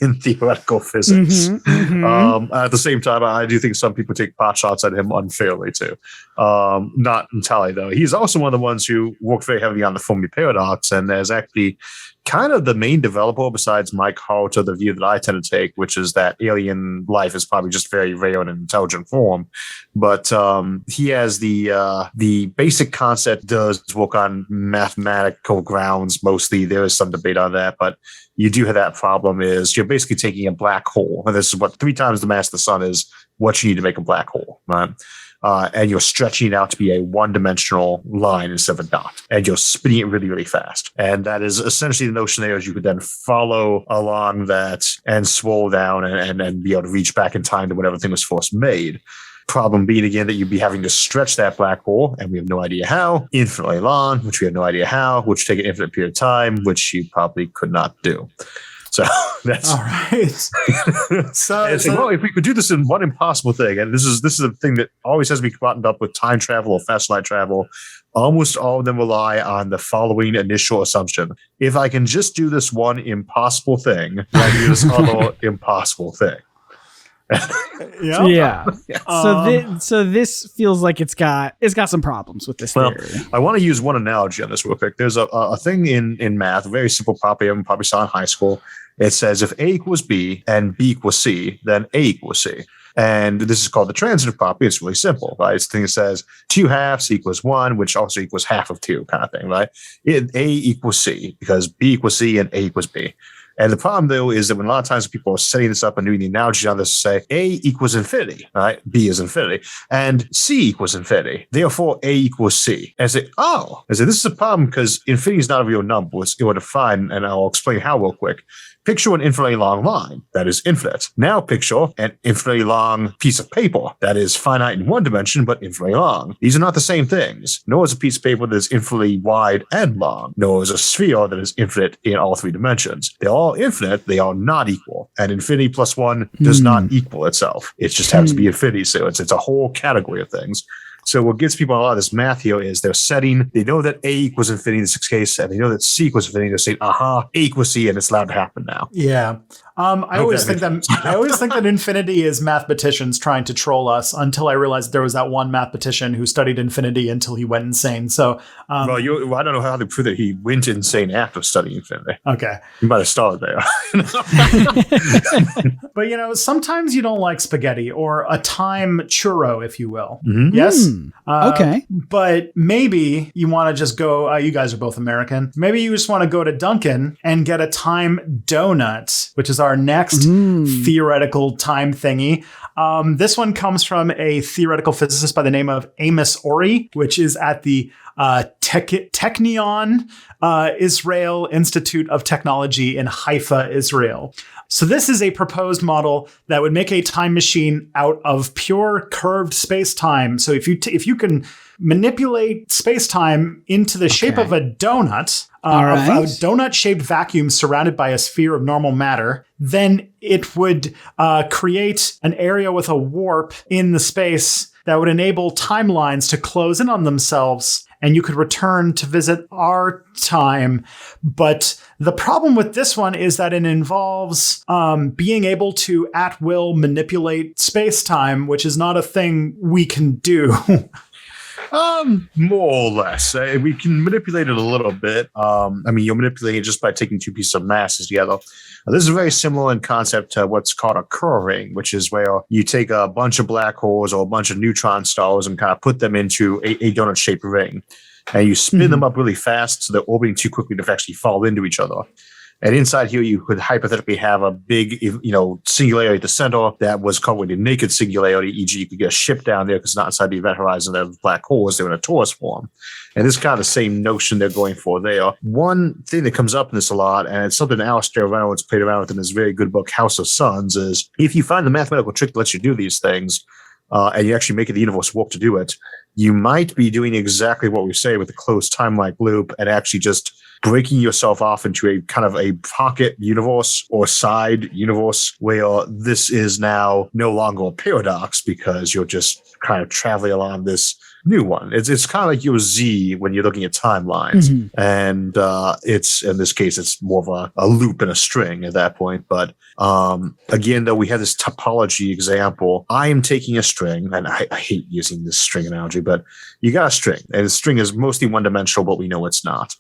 in theoretical physics. At the same time, I do think some people take pot shots at him unfairly too. Not entirely though. He's also one of the ones who worked very heavily on the Fermi paradox, and is actually kind of the main developer, besides Mike Hart, of the view that I tend to take, which is that alien life is probably just very rare in an intelligent form. But he has the basic concept does work on mathematical grounds mostly. There is some debate on that, but you do have that problem is you're basically taking a black hole, and this is what 3 times the mass of the sun is what you need to make a black hole, right? And you're stretching it out to be a one-dimensional line instead of a dot. And you're spinning it really, really fast. And that is essentially the notion there is you could then follow along that and swirl down and be able to reach back in time to whenever the thing was first made. Problem being, again, that you'd be having to stretch that black hole, and we have no idea how, infinitely long, which we have no idea how, which take an infinite period of time, which you probably could not do. So that's all right. so if we could do this in one impossible thing, and this is a thing that always has to be buttoned up with time travel or fast light travel, almost all of them rely on the following initial assumption. If I can just do this one impossible thing, then I do this other impossible thing. Yeah. So this feels like it's got some problems with this theory. I want to use one analogy on this real quick. There's a thing in math, a very simple property everyone probably saw in high school. It says if A equals B and B equals C, then A equals C. And this is called the transitive property. It's really simple, right? It's the thing that says 2 halves equals 1, which also equals half of 2 kind of thing, right? A equals C because B equals C and A equals B. And the problem, though, is that when a lot of times people are setting this up and doing the analogy on this, say A equals infinity, right? B is infinity, and C equals infinity. Therefore, A equals C. And I say, this is a problem because infinity is not a real number. It's ill-defined, and I'll explain how real quick. Picture an infinitely long line that is infinite. Now picture an infinitely long piece of paper that is finite in one dimension but infinitely long. These are not the same things. Nor is a piece of paper that is infinitely wide and long. Nor is a sphere that is infinite in all 3 dimensions. They're all infinite. They are not equal. And infinity plus 1 does not equal itself. It just happens to be infinity. So it's a whole category of things. So what gets people a lot of this math here is they know that A equals infinity in this case, and they know that C equals infinity. They're saying, A equals C, and it's allowed to happen now. Yeah. I always think that infinity is mathematicians trying to troll us until I realized there was that one mathematician who studied infinity until he went insane. So, I don't know how they prove that he went insane after studying infinity. Okay. He might have started there. But, sometimes you don't like spaghetti or a time churro, if you will. Mm-hmm. Yes? Okay. But maybe you want to just go, you guys are both American. Maybe you just want to go to Dunkin' and get a time donut, which is our next theoretical time thingy. This one comes from a theoretical physicist by the name of Amos Ori, which is at the Technion Israel Institute of Technology in Haifa, Israel. So this is a proposed model that would make a time machine out of pure curved space-time. So if you can manipulate space-time into the shape of a donut, a donut-shaped vacuum surrounded by a sphere of normal matter, then it would create an area with a warp in the space that would enable timelines to close in on themselves, and you could return to visit our time. But the problem with this one is that it involves being able to at will manipulate space-time, which is not a thing we can do. More or less. We can manipulate it a little bit. You'll manipulate it just by taking 2 pieces of masses together. This is very similar in concept to what's called a Kerr ring, which is where you take a bunch of black holes or a bunch of neutron stars and kind of put them into a donut-shaped ring. And you spin them up really fast so they're orbiting too quickly to actually fall into each other. And inside here, you could hypothetically have a big, singularity at the center that was called a naked singularity, e.g. you could get a ship down there because it's not inside the event horizon of black holes. They're in a torus form. And this is kind of the same notion they're going for there. One thing that comes up in this a lot, and it's something Alastair Reynolds played around with in his very good book, House of Suns, is if you find the mathematical trick that lets you do these things, and you actually make the universe work to do it, you might be doing exactly what we say with a closed time-like loop and actually just breaking yourself off into a kind of a pocket universe or side universe where this is now no longer a paradox because you're just kind of traveling along this new one. It's kind of like your Z when you're looking at timelines. And it's, in this case, it's more of a loop and a string at that point. But again, though, we have this topology example. I am taking a string, and I hate using this string analogy, but you got a string, and the string is mostly one-dimensional, but we know it's not.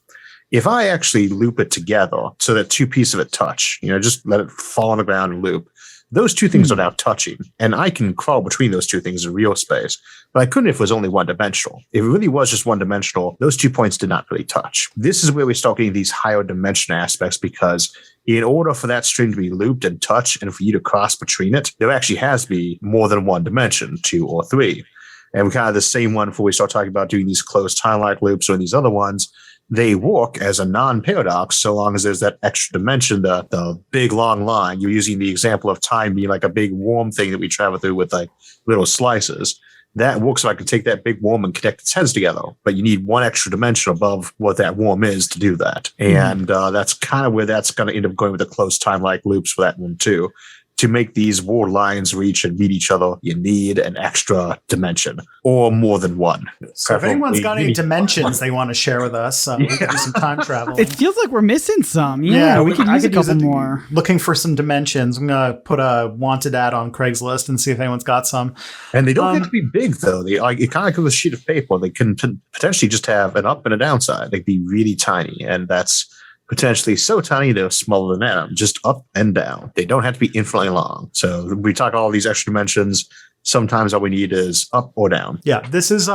If I actually loop it together so that 2 pieces of it touch, just let it fall on the ground and loop, those 2 things are now touching, and I can crawl between those 2 things in real space. But I couldn't if it was only one-dimensional. If it really was just one-dimensional, those 2 points did not really touch. This is where we start getting these higher dimension aspects, because in order for that string to be looped and touch and for you to cross between it, there actually has to be more than one dimension, 2 or 3. And we kind of have the same one before we start talking about doing these closed time-like loops or these other ones. They work as a non-paradox so long as there's that extra dimension, the big long line. You're using the example of time being like a big worm thing that we travel through with like little slices. That works if I can take that big worm and connect its heads together. But you need one extra dimension above what that worm is to do that. And that's kind of where that's going to end up going with the closed time-like loops for that one too. To make these world lines reach and meet each other, you need an extra dimension or more than one. So if anyone's got any dimensions they want to share with us, we can do some time travel. It feels like we're missing some. Yeah, we could use a couple more. Looking for some dimensions. I'm going to put a wanted ad on Craigslist and see if anyone's got some. And they don't have to be big, though. It kind of like with a sheet of paper. They can potentially just have an up and a downside. They'd be really tiny. And that's potentially so tiny they're smaller than atom, just up and down. They don't have to be infinitely long. So we talk all these extra dimensions. Sometimes all we need is up or down. Yeah, this is,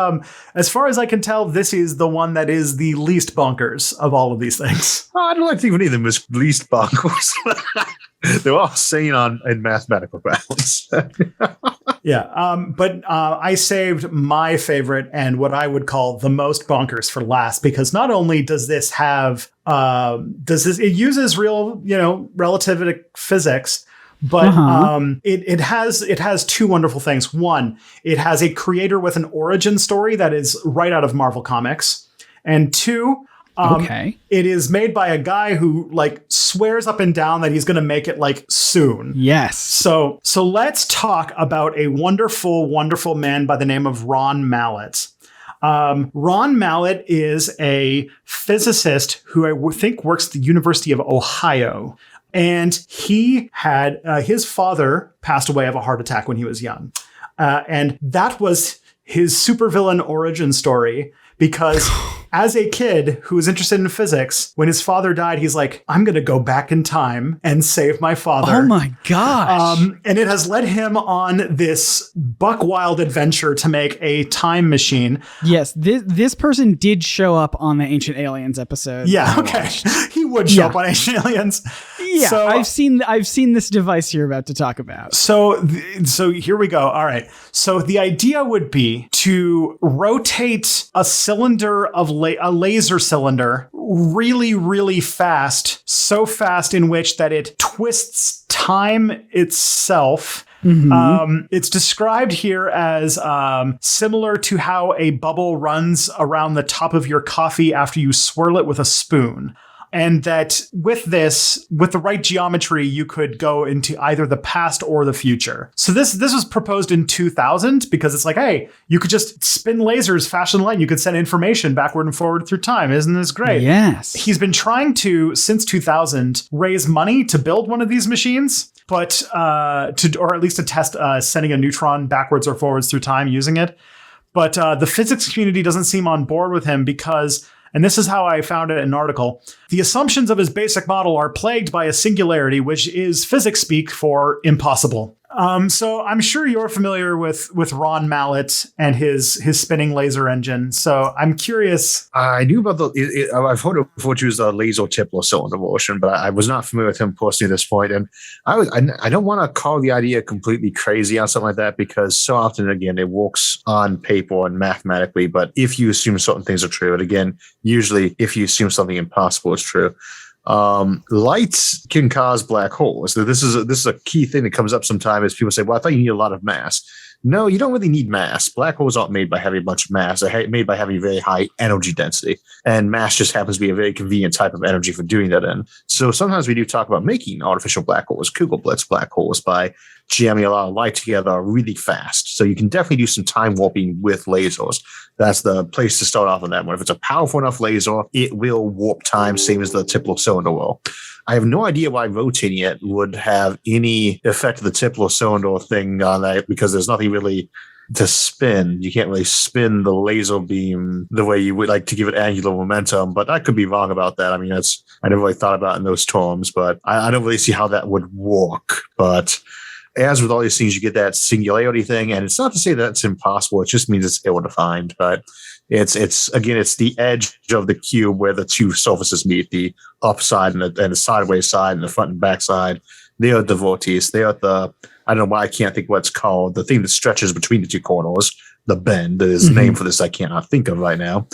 as far as I can tell, this is the one that is the least bonkers of all of these things. Oh, I don't like to think of any of them as least bonkers. They're all sane in mathematical grounds. Yeah, but I saved my favorite and what I would call the most bonkers for last, because not only does this have, it uses real, relativistic physics, but it has two wonderful things. One, it has a creator with an origin story that is right out of Marvel Comics. And two, it is made by a guy who swears up and down that he's going to make it soon. Yes. So let's talk about a wonderful, wonderful man by the name of Ron Mallett. Ron Mallett is a physicist who I think works at the University of Ohio. And he had his father passed away of a heart attack when he was young. And that was his supervillain origin story, because as a kid who was interested in physics, when his father died, he's like, I'm going to go back in time and save my father. Oh my gosh. And it has led him on this buck wild adventure to make a time machine. Yes, this person did show up on the Ancient Aliens episode. Yeah, okay. He would show up on Ancient Aliens. Yeah, so, I've seen this device you're about to talk about. So here we go. All right. So the idea would be to rotate a cylinder of a laser cylinder really, really fast, so fast in which that it twists time itself. Mm-hmm. It's described here as similar to how a bubble runs around the top of your coffee after you swirl it with a spoon. And that with the right geometry, you could go into either the past or the future. So this was proposed in 2000 because it's like, hey, you could just spin lasers faster than light. You could send information backward and forward through time. Isn't this great? Yes. He's been trying to, since 2000, raise money to build one of these machines, but or at least to test sending a neutron backwards or forwards through time using it. But the physics community doesn't seem on board with him because, and this is how I found it in an article, the assumptions of his basic model are plagued by a singularity, which is physics speak for impossible. So I'm sure you're familiar with Ron Mallett and his spinning laser engine. So I'm curious. I knew about I've heard of what you use the laser Tipler cylinder motion, but I was not familiar with him personally at this point. And I don't want to call the idea completely crazy on something like that, because so often, again, it works on paper and mathematically. But if you assume certain things are true, and again, usually if you assume something impossible is true, lights can cause black holes. So this is a key thing that comes up sometimes. Is people say, well, I thought you need a lot of mass. No, you don't really need mass. Black holes aren't made by having a bunch of mass. They're made by having very high energy density. And mass just happens to be a very convenient type of energy for doing that in. So sometimes we do talk about making artificial black holes, Kugelblitz black holes, by jamming a lot of light together really fast. So you can definitely do some time warping with lasers. That's the place to start off on that one. If it's a powerful enough laser, it will warp time, same as the Tipler cylinder will. I have no idea why rotating it would have any effect of the Tipler cylinder thing on that, because there's nothing really to spin. You can't really spin the laser beam the way you would like to give it angular momentum, but I could be wrong about that. I mean, I never really thought about it in those terms, but I don't really see how that would work. But as with all these things, you get that singularity thing, and it's not to say that it's impossible. It just means it's ill-defined. But it's the edge of the cube where the two surfaces meet, the upside and the sideways side and the front and back side. They are the vortices. They are the, I don't know why I can't think what it's called, the thing that stretches between the two corners, the bend. There's a name for this I cannot think of right now.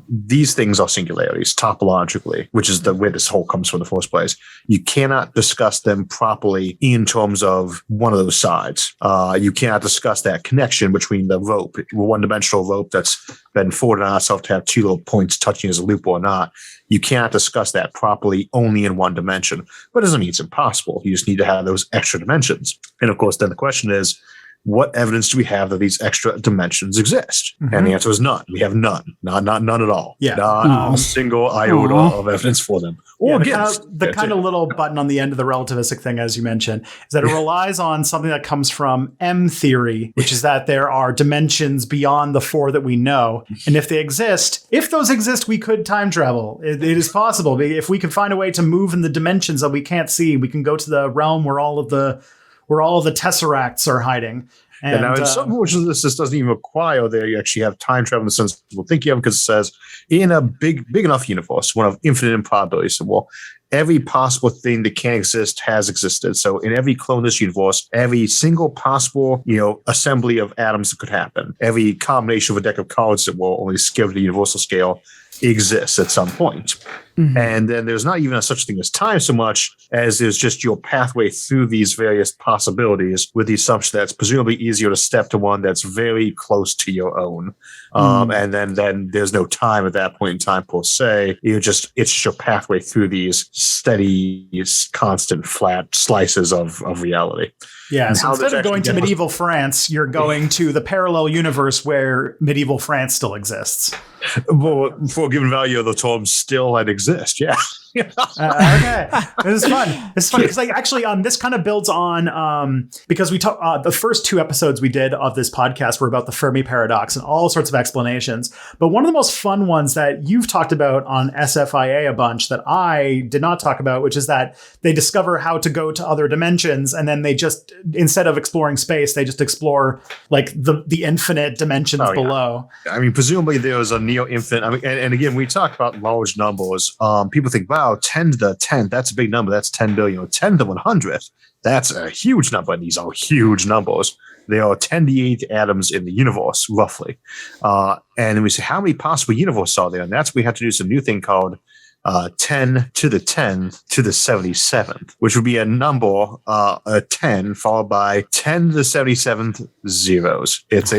These things are singularities topologically, which is where this whole comes from in the first place. You cannot discuss them properly in terms of one of those sides. You cannot discuss that connection between the rope, one-dimensional rope that's been forwarded on itself to have two little points touching as a loop or not. You cannot discuss that properly only in one dimension. But it doesn't mean it's impossible. You just need to have those extra dimensions. And of course, then the question is, what evidence do we have that these extra dimensions exist? And the answer is none. We have none. Not none at all. Yeah. Not a single iota of evidence for them. Or the kind of little button on the end of the relativistic thing, as you mentioned, is that it relies on something that comes from M theory, which is that there are dimensions beyond the 4 that we know. And if those exist, we could time travel. It is possible. If we can find a way to move in the dimensions that we can't see, we can go to the realm where all of the tesseracts are hiding. And now, in some portions, this doesn't even require that you actually have time travel in the sense we'll think you have, because it says in a big enough universe, one of infinite improbability. So, well, every possible thing that can exist has existed. So, in every clone of this universe, every single possible, assembly of atoms that could happen, every combination of a deck of cards that will only scale to the universal scale exists at some point. And then there's not even a such thing as time so much as there's just your pathway through these various possibilities, with the assumption that it's presumably easier to step to one that's very close to your own. And then there's no time at that point in time per se. It's just your pathway through these steady, constant, flat slices of reality. Yeah, so instead of going to medieval France, you're going to the parallel universe where medieval France still exists. Well, for a given value of the term still that exist, yeah. Okay, this is fun. This is fun because actually this kind of builds on because we talked the first 2 episodes we did of this podcast were about the Fermi paradox and all sorts of explanations. But one of the most fun ones that you've talked about on SFIA a bunch that I did not talk about, which is that they discover how to go to other dimensions, and then they just, instead of exploring space, they just explore like the infinite dimensions below. I mean, presumably there was a neo-infinite. I mean, and again, we talk about large numbers. People think, wow, 10 to the 10th, that's a big number. That's 10 billion. 10 to the 100th, that's a huge number. And these are huge numbers. There are 10 to the 8th atoms in the universe, roughly. And then we say, how many possible universes are there? And that's we have to do some new thing called 10 to the 10th to the 77th, which would be a number, a 10 followed by 10 to the 77th zeros. This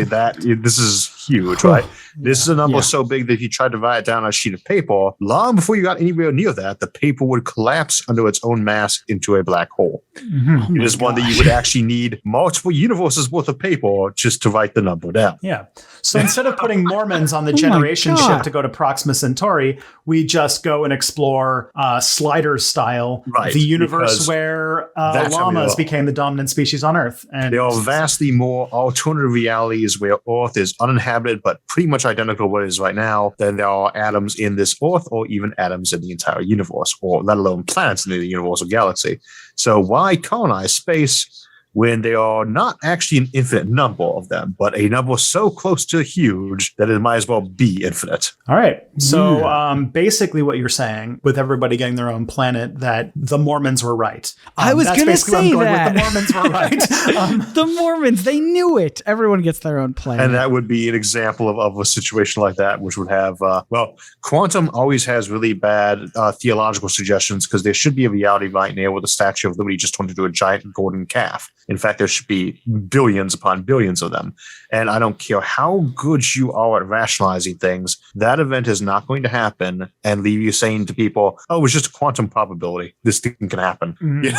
is huge, right? This is a number so big that if you try to divide it down on a sheet of paper, long before you got anywhere near that, the paper would collapse under its own mass into a black hole. It is one that you would actually need multiple universes worth of paper just to write the number down. Yeah. So instead of putting Mormons on the generation ship to go to Proxima Centauri, we just go and explore Sliders style, the universe where llamas became the dominant species on Earth. And there are vastly more alternative realities where Earth is uninhabited, but pretty much identical to what it is right now, than there are atoms in this Earth, or even atoms in the entire universe, or let alone planets in the universal galaxy. So why colonize space when they are not actually an infinite number of them, but a number so close to huge that it might as well be infinite? All right. So basically what you're saying, with everybody getting their own planet, that the Mormons were right. I was going to say that. The Mormons were right. The Mormons, they knew it. Everyone gets their own planet. And that would be an example of a situation like that, which would have, quantum always has really bad theological suggestions, because there should be a reality right now where the Statue of Liberty just turned into a giant golden calf. In fact, there should be billions upon billions of them. And I don't care how good you are at rationalizing things, that event is not going to happen and leave you saying to people, oh, it's just a quantum probability. This thing can happen. You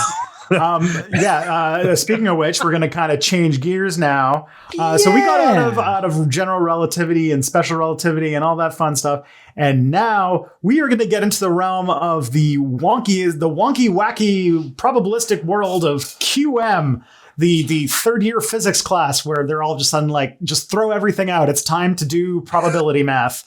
know? Speaking of which, we're going to kind of change gears now. So we got out of general relativity and special relativity and all that fun stuff. And now we are going to get into the realm of the wonky, wacky, probabilistic world of QM, the third year physics class where they're all just sudden like, just throw everything out. It's time to do probability math.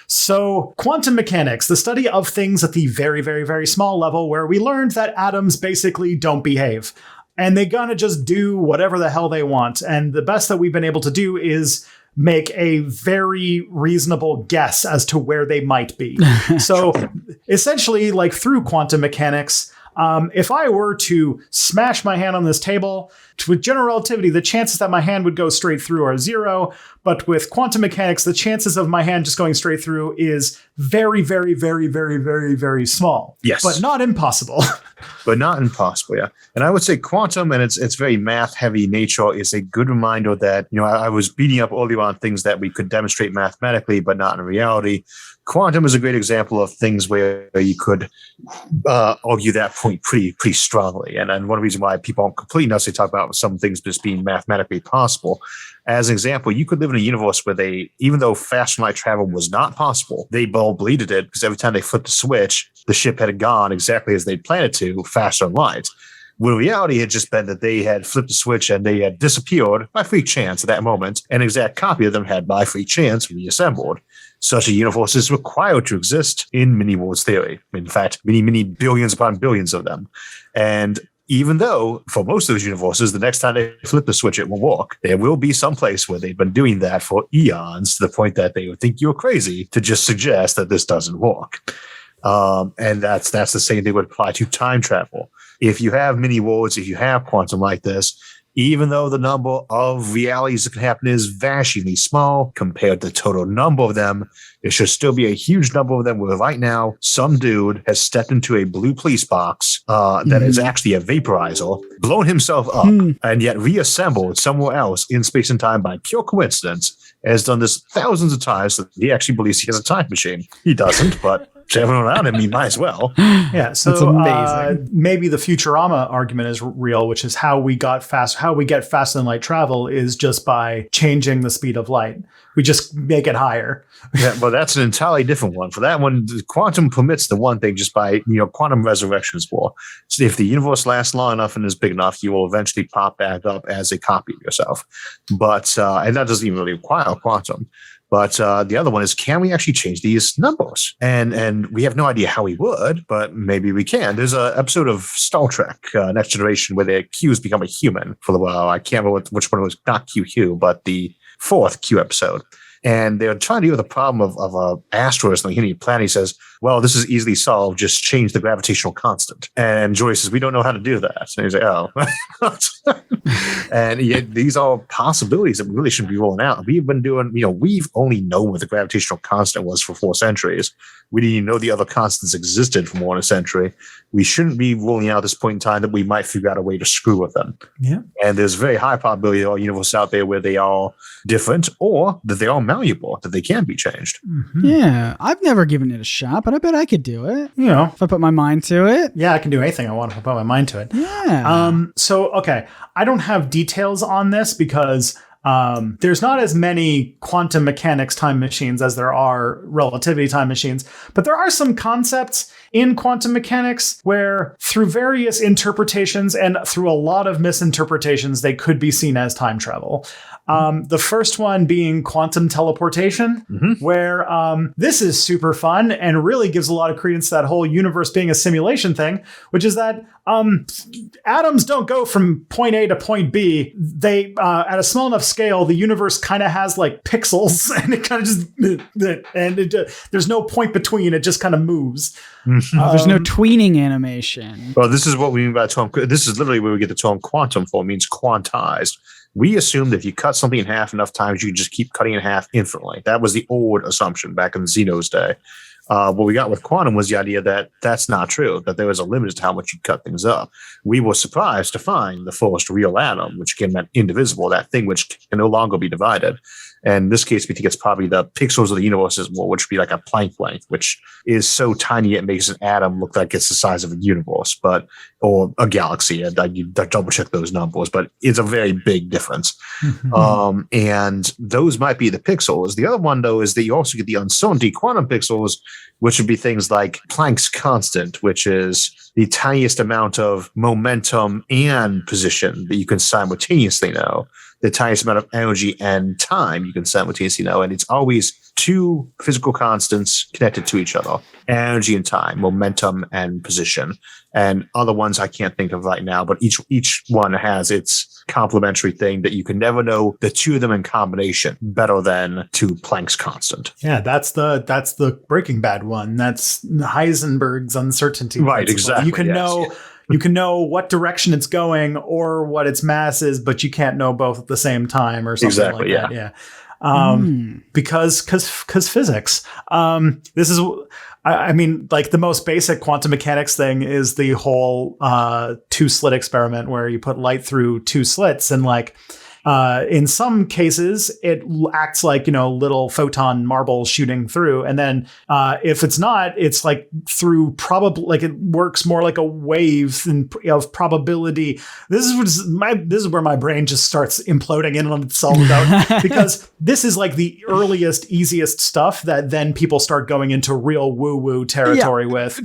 So quantum mechanics, the study of things at the very, very, very small level, where we learned that atoms basically don't behave. And they're going to just do whatever the hell they want. And the best that we've been able to do is make a very reasonable guess as to where they might be. So essentially, like through quantum mechanics, if I were to smash my hand on this table, with general relativity, the chances that my hand would go straight through are 0. But with quantum mechanics, the chances of my hand just going straight through is very, very, very, very, very, very small. Yes. But not impossible. But not impossible, yeah. And I would say quantum and its very math-heavy nature is a good reminder that, I was beating up earlier on things that we could demonstrate mathematically, but not in reality. quantum is a great example of things where you could argue that point pretty strongly. And one reason why people aren't completely nuts, they talk about some things just being mathematically possible. As an example, you could live in a universe where even though faster light travel was not possible, they all believed it because every time they flipped the switch, the ship had gone exactly as they planned it to, faster than light. When reality had just been that they had flipped the switch and they had disappeared by freak chance at that moment. An exact copy of them had by freak chance reassembled. Such a universe is required to exist in mini-worlds theory. In fact, many billions upon billions of them. And even though for most of those universes, the next time they flip the switch, it will work. There will be some place where they've been doing that for eons to the point that they would think you're crazy to just suggest that this doesn't work. And that's the same thing would apply to time travel. If you have mini worlds, if you have quantum like this, even though the number of realities that can happen is vanishingly small compared to the total number of them, there should still be a huge number of them where right now some dude has stepped into a blue police box that is actually a vaporizer, blown himself up, and yet reassembled somewhere else in space and time by pure coincidence, has done this thousands of times that he actually believes he has a time machine. He doesn't, but to everyone around him, he might as well. Yeah, so that's amazing. Maybe the Futurama argument is real, which is how we get faster than light travel is just by changing the speed of light. We just make it higher. Yeah, well, that's an entirely different one. For that one, quantum permits the one thing just by, quantum resurrection is war. So if the universe lasts long enough and is big enough, you will eventually pop back up as a copy of yourself. But, and that doesn't even really require quantum. But the other one is, can we actually change these numbers? And we have no idea how we would, but maybe we can. There's an episode of Star Trek, Next Generation, where the Qs become a human for the while. I can't remember which one was, not QQ, but the fourth Q episode. And they're trying to deal with the problem of an asteroid on the planet. He says, well, this is easily solved. Just change the gravitational constant. And Joyce says, we don't know how to do that. And he's like, oh. And yet these are possibilities that we really shouldn't be rolling out. We've been doing, we've only known what the gravitational constant was for 4 centuries. We didn't even know the other constants existed for more than a century. We shouldn't be rolling out at this point in time that we might figure out a way to screw with them. Yeah. And there's a very high probability there are universes out there where they are different or that they are malleable, that they can be changed. Mm-hmm. Yeah. I've never given it a shot, but I bet I could do it. If I put my mind to it. Yeah, I can do anything I want if I put my mind to it. Yeah. So, okay. I don't have details on this because there's not as many quantum mechanics time machines as there are relativity time machines, but there are some concepts in quantum mechanics where through various interpretations and through a lot of misinterpretations, they could be seen as time travel. The first one being quantum teleportation, where this is super fun and really gives a lot of credence to that whole universe being a simulation thing, which is that atoms don't go from point A to point B. They, at a small enough scale, the universe kind of has like pixels and it kind of just, there's no point between, it just kind of moves. There's no tweening animation. Well, this is what we mean by term. This is literally where we get the term quantum for. It means quantized. We assume that if you cut something in half enough times, you can just keep cutting in half infinitely. That was the old assumption back in Zeno's day. What we got with quantum was the idea that that's not true, that there was a limit to how much you cut things up. We were surprised to find the first real atom, which again meant indivisible, that thing which can no longer be divided. And in this case, we think it's probably the pixels of the universe as well, which would be like a Planck length, which is so tiny it makes an atom look like it's the size of a universe, or a galaxy. And you double check those numbers, but it's a very big difference. And those might be the pixels. The other one, though, is that you also get the uncertainty quantum pixels, which would be things like Planck's constant, which is the tiniest amount of momentum and position that you can simultaneously know. The tiniest amount of energy and time you can simultaneously know. And it's always 2 physical constants connected to each other: energy and time, momentum and position. And other ones I can't think of right now, but each one has its complementary thing that you can never know the 2 of them in combination better than 2 Planck's constant. Yeah, that's the Breaking Bad one. That's Heisenberg's uncertainty. Right, principle. exactly. You can know. You can know what direction it's going or what its mass is, but you can't know both at the same time or something like that. Yeah. Because physics. This is, I mean, like the most basic quantum mechanics thing is the whole 2-slit experiment where you put light through 2 slits and like in some cases, it acts like, little photon marble shooting through. And then if it's not, it's like through probably, like it works more like a wave of probability. This is where my brain just starts imploding in on itself because this is like the earliest, easiest stuff that then people start going into real woo-woo territory with.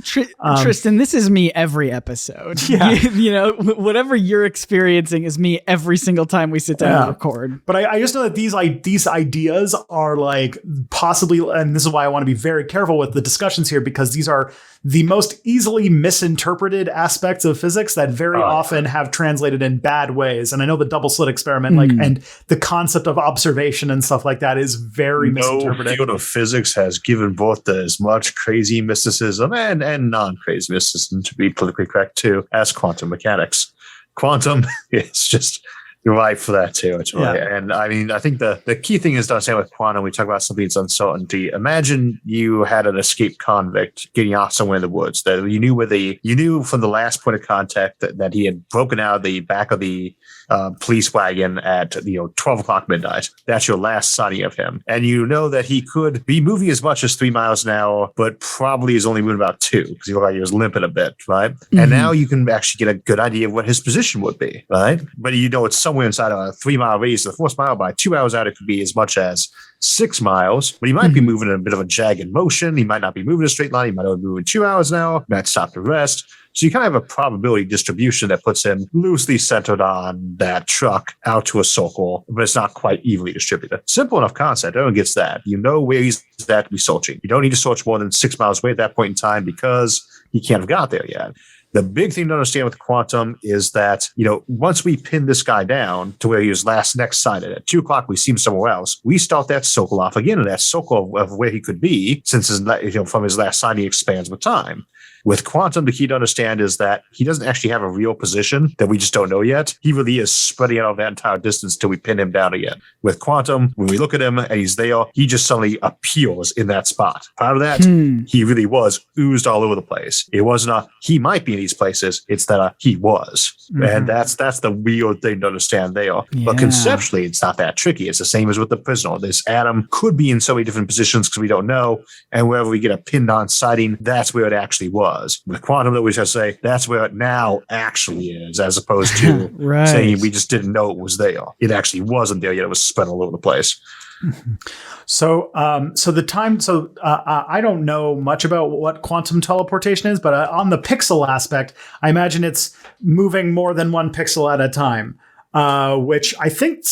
Tristan, this is me every episode. Yeah. Whatever you're experiencing is me every single time we sit down to record. But I just know that these ideas are like possibly, and this is why I want to be very careful with the discussions here, because these are the most easily misinterpreted aspects of physics that very often have translated in bad ways. And I know the double slit experiment, and the concept of observation and stuff like that is very misinterpreted. No field of physics has given birth to as much crazy mysticism and non-crazy mysticism, to be politically correct too, as quantum mechanics. Quantum is just right for that territory. Yeah. And I mean, I think the key thing is to understand with quantum, we talk about something's uncertainty. Imagine you had an escaped convict getting off somewhere in the woods that you knew from the last point of contact that he had broken out of the back of the police wagon at 12 o'clock midnight. That's your last sighting of him. And you know that he could be moving as much as 3 miles an hour, but probably is only moving about 2 because he looked like he was limping a bit, right? Mm-hmm. And now you can actually get a good idea of what his position would be, right? But it's somewhere inside a 3 mile radius. The 4th mile by 2 hours out, it could be as much as 6 miles, but he might be moving in a bit of a jagged motion. He might not be moving in a straight line. He might only be moving 2 hours an hour. Might stop to rest. So you kind of have a probability distribution that puts him loosely centered on that truck out to a circle, but it's not quite evenly distributed. Simple enough concept. Everyone gets that. You know where he's at to be searching. You don't need to search more than 6 miles away at that point in time because he can't have got there yet. The big thing to understand with quantum is that, once we pin this guy down to where he was next sighted at 2 o'clock, we see him somewhere else. We start that circle off again, and that circle of where he could be, since from his last sighting expands with time. With quantum, the key to understand is that he doesn't actually have a real position that we just don't know yet. He really is spreading out that entire distance till we pin him down again. With quantum, when we look at him and he's there, he just suddenly appears in that spot. Part of that, he really was oozed all over the place. It wasn't he might be in these places. It's that he was. Mm-hmm. And that's the weird thing to understand there. Yeah. But conceptually, it's not that tricky. It's the same as with the prisoner. This atom could be in so many different positions because we don't know. And wherever we get a pinned on sighting, that's where it actually was. With quantum, that we just say that's where it now actually is, as opposed to saying we just didn't know it was there. It actually wasn't there yet. It was spread all over the place. So I don't know much about what quantum teleportation is, but on the pixel aspect, I imagine it's moving more than 1 pixel at a time. Which I think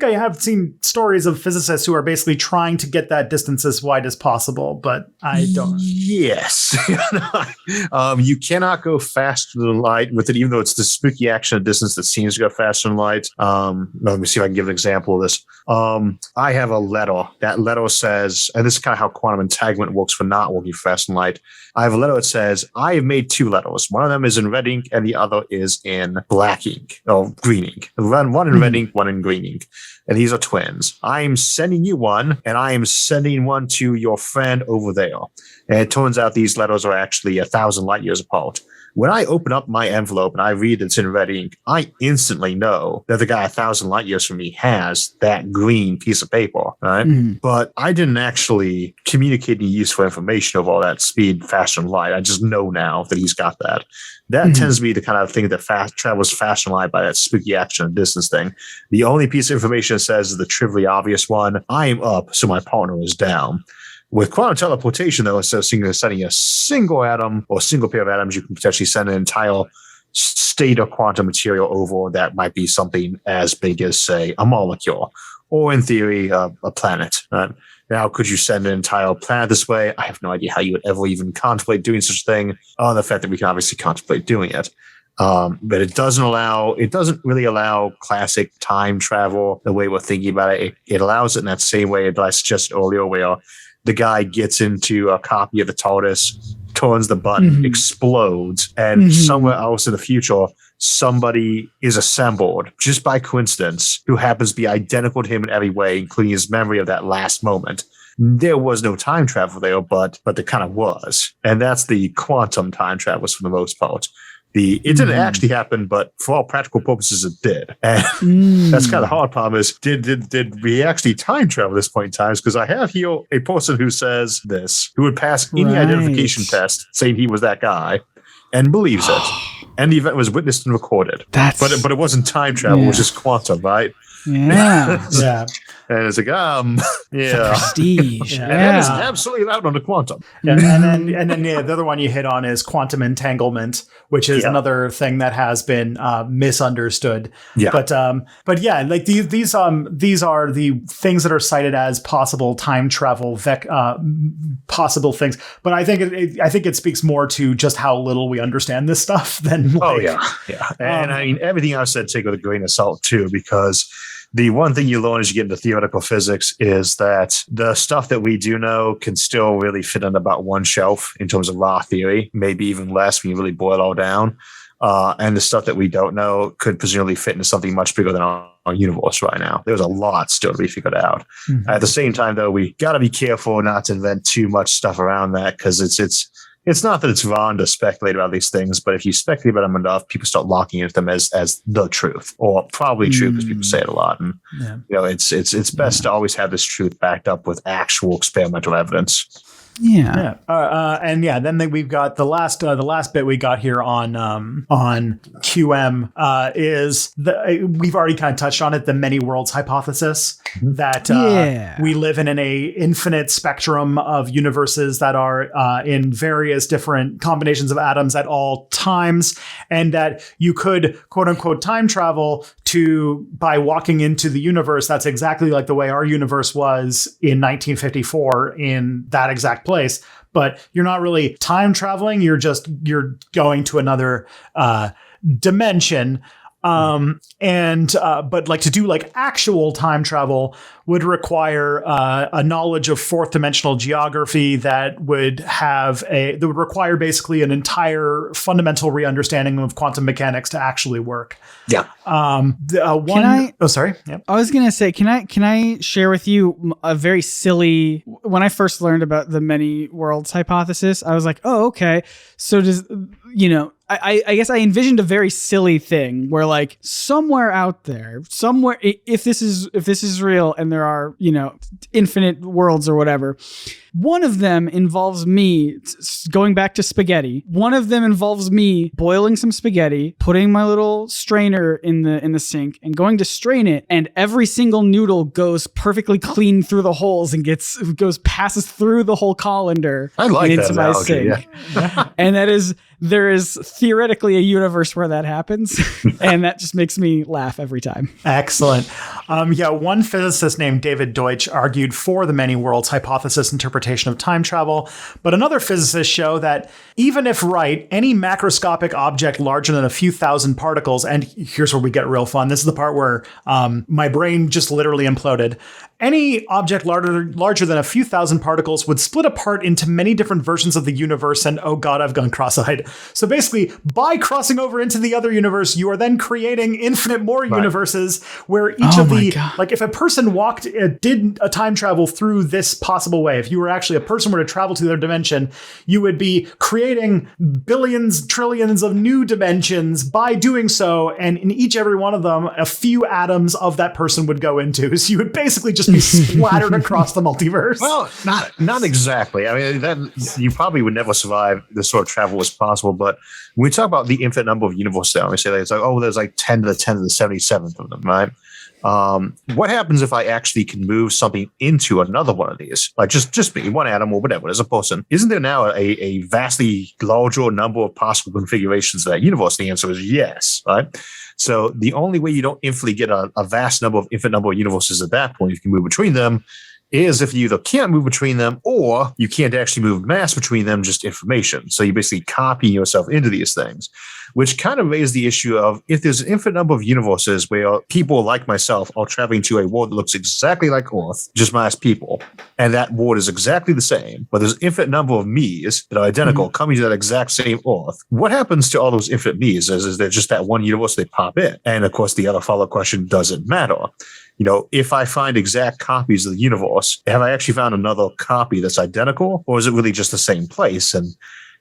I have seen stories of physicists who are basically trying to get that distance as wide as possible, but I don't. Yes. You cannot go faster than light with it, even though it's the spooky action of distance that seems to go faster than light. Let me see if I can give an example of this. I have a letter. That letter says, and this is kind of how quantum entanglement works for not working faster than light. I have a letter that says, I have made 2 letters. One of them is in red ink and the other is in black ink, or green ink. One in red ink, one in green ink. And these are twins. I'm sending you one, and I am sending one to your friend over there. And it turns out these letters are actually 1,000 light years apart. When I open up my envelope and I read it's in red ink, I instantly know that the guy 1,000 light years from me has that green piece of paper, right? Mm-hmm. But I didn't actually communicate any useful information over all that speed, faster than light. I just know now that he's got that. That tends to be the kind of thing that travels faster than light by that spooky action and distance thing. The only piece of information it says is the trivially obvious one. I am up, so my partner is down. With quantum teleportation, though, instead of sending a single atom or a single pair of atoms, you can potentially send an entire state of quantum material over that might be something as big as, say, a molecule, or in theory, a planet. Right? Now, could you send an entire planet this way? I have no idea how you would ever even contemplate doing such a thing, other than the fact that we can obviously contemplate doing it. But it doesn't really allow classic time travel the way we're thinking about it. It allows it in that same way that I suggested earlier, where the guy gets into a copy of the TARDIS, turns the button, explodes, and somewhere else in the future, somebody is assembled just by coincidence who happens to be identical to him in every way, including his memory of that last moment. There was no time travel there, but there kind of was. And that's the quantum time travels for the most part. It didn't actually happen, but for all practical purposes, it did. And that's kind of the hard problem is, did we actually time travel at this point in time? Because I have here a person who says this, who would pass any identification test saying he was that guy and believes it. And the event was witnessed and recorded. But it wasn't time travel, it was just quantum, right? Yeah. Yeah. And it's like, yeah. Prestige. And that is absolutely loud on the quantum. And then the other one you hit on is quantum entanglement, which is another thing that has been misunderstood. Yeah. But yeah, like these are the things that are cited as possible time travel possible things. But I think it speaks more to just how little we understand this stuff than yeah. And I mean, everything I've said, take with a grain of salt too, because the one thing you learn as you get into theoretical physics is that the stuff that we do know can still really fit on about one shelf in terms of raw theory, maybe even less when you really boil it all down. And the stuff that we don't know could presumably fit into something much bigger than our universe right now. There's a lot still to be figured out. At the same time, though, we got to be careful not to invent too much stuff around that, because it's not that it's wrong to speculate about these things, but if you speculate about them enough, people start locking into them as the truth, or probably true, because people say it a lot. And it's best to always have this truth backed up with actual experimental evidence. Yeah. Then we've got the last bit we got here on QM is we've already kind of touched on it, the many worlds hypothesis, that we live in an infinite spectrum of universes that are in various different combinations of atoms at all times, and that you could quote unquote time travel by walking into the universe that's exactly like the way our universe was in 1954 in that exact place. But you're not really time traveling. You're going to another dimension. But like to do like actual time travel would require a knowledge of fourth dimensional geography that would require basically an entire fundamental re-understanding of quantum mechanics to actually work. Yeah. Sorry. Yeah. I was gonna say, can I share with you a very silly? When I first learned about the many worlds hypothesis, I was like, oh, okay. So does I guess I envisioned a very silly thing where, like, somewhere out there, if this is real and there are, infinite worlds or whatever, one of them involves me going back to spaghetti. One of them involves me boiling some spaghetti, putting my little strainer in the sink and going to strain it, and every single noodle goes perfectly clean through the holes and passes through the whole colander. I like into that my analogy, sink. Yeah. And there is theoretically a universe where that happens, and that just makes me laugh every time. Excellent. One physicist named David Deutsch argued for the many worlds hypothesis interpretation of time travel, but another physicist showed that even if right, any macroscopic object larger than a few thousand particles, and here's where we get real fun. This is the part where my brain just literally imploded. Any object larger than a few thousand particles would split apart into many different versions of the universe, and oh god, I've gone cross-eyed. So basically, by crossing over into the other universe, you are then creating infinite more universes where each like if a person did a time travel through this possible way, if you were actually a person were to travel to their dimension, you would be creating billions, trillions of new dimensions by doing so, and in every one of them, a few atoms of that person would go into. So you would basically just be splattered across the multiverse. Well, not exactly. I mean, you probably would never survive this sort of travel as possible. But when we talk about the infinite number of universes, we say that it's like, there's like 10 to the 10 to the 77th of them, right? What happens if I actually can move something into another one of these? Like just me, one atom or whatever, as a person. Isn't there now a vastly larger number of possible configurations of that universe? The answer is yes, right? So the only way you don't infinitely get a vast number of infinite number of universes at that point, if you can move between them, is if you either can't move between them or you can't actually move mass between them, just information. So you basically copy yourself into these things, which kind of raises the issue of if there's an infinite number of universes where people like myself are traveling to a world that looks exactly like Earth, just minus people, and that world is exactly the same, but there's an infinite number of me's that are identical coming to that exact same Earth. What happens to all those infinite me's? Is there just that one universe they pop in? And of course, the other follow-up question, does it matter? If I find exact copies of the universe, have I actually found another copy that's identical, or is it really just the same place? And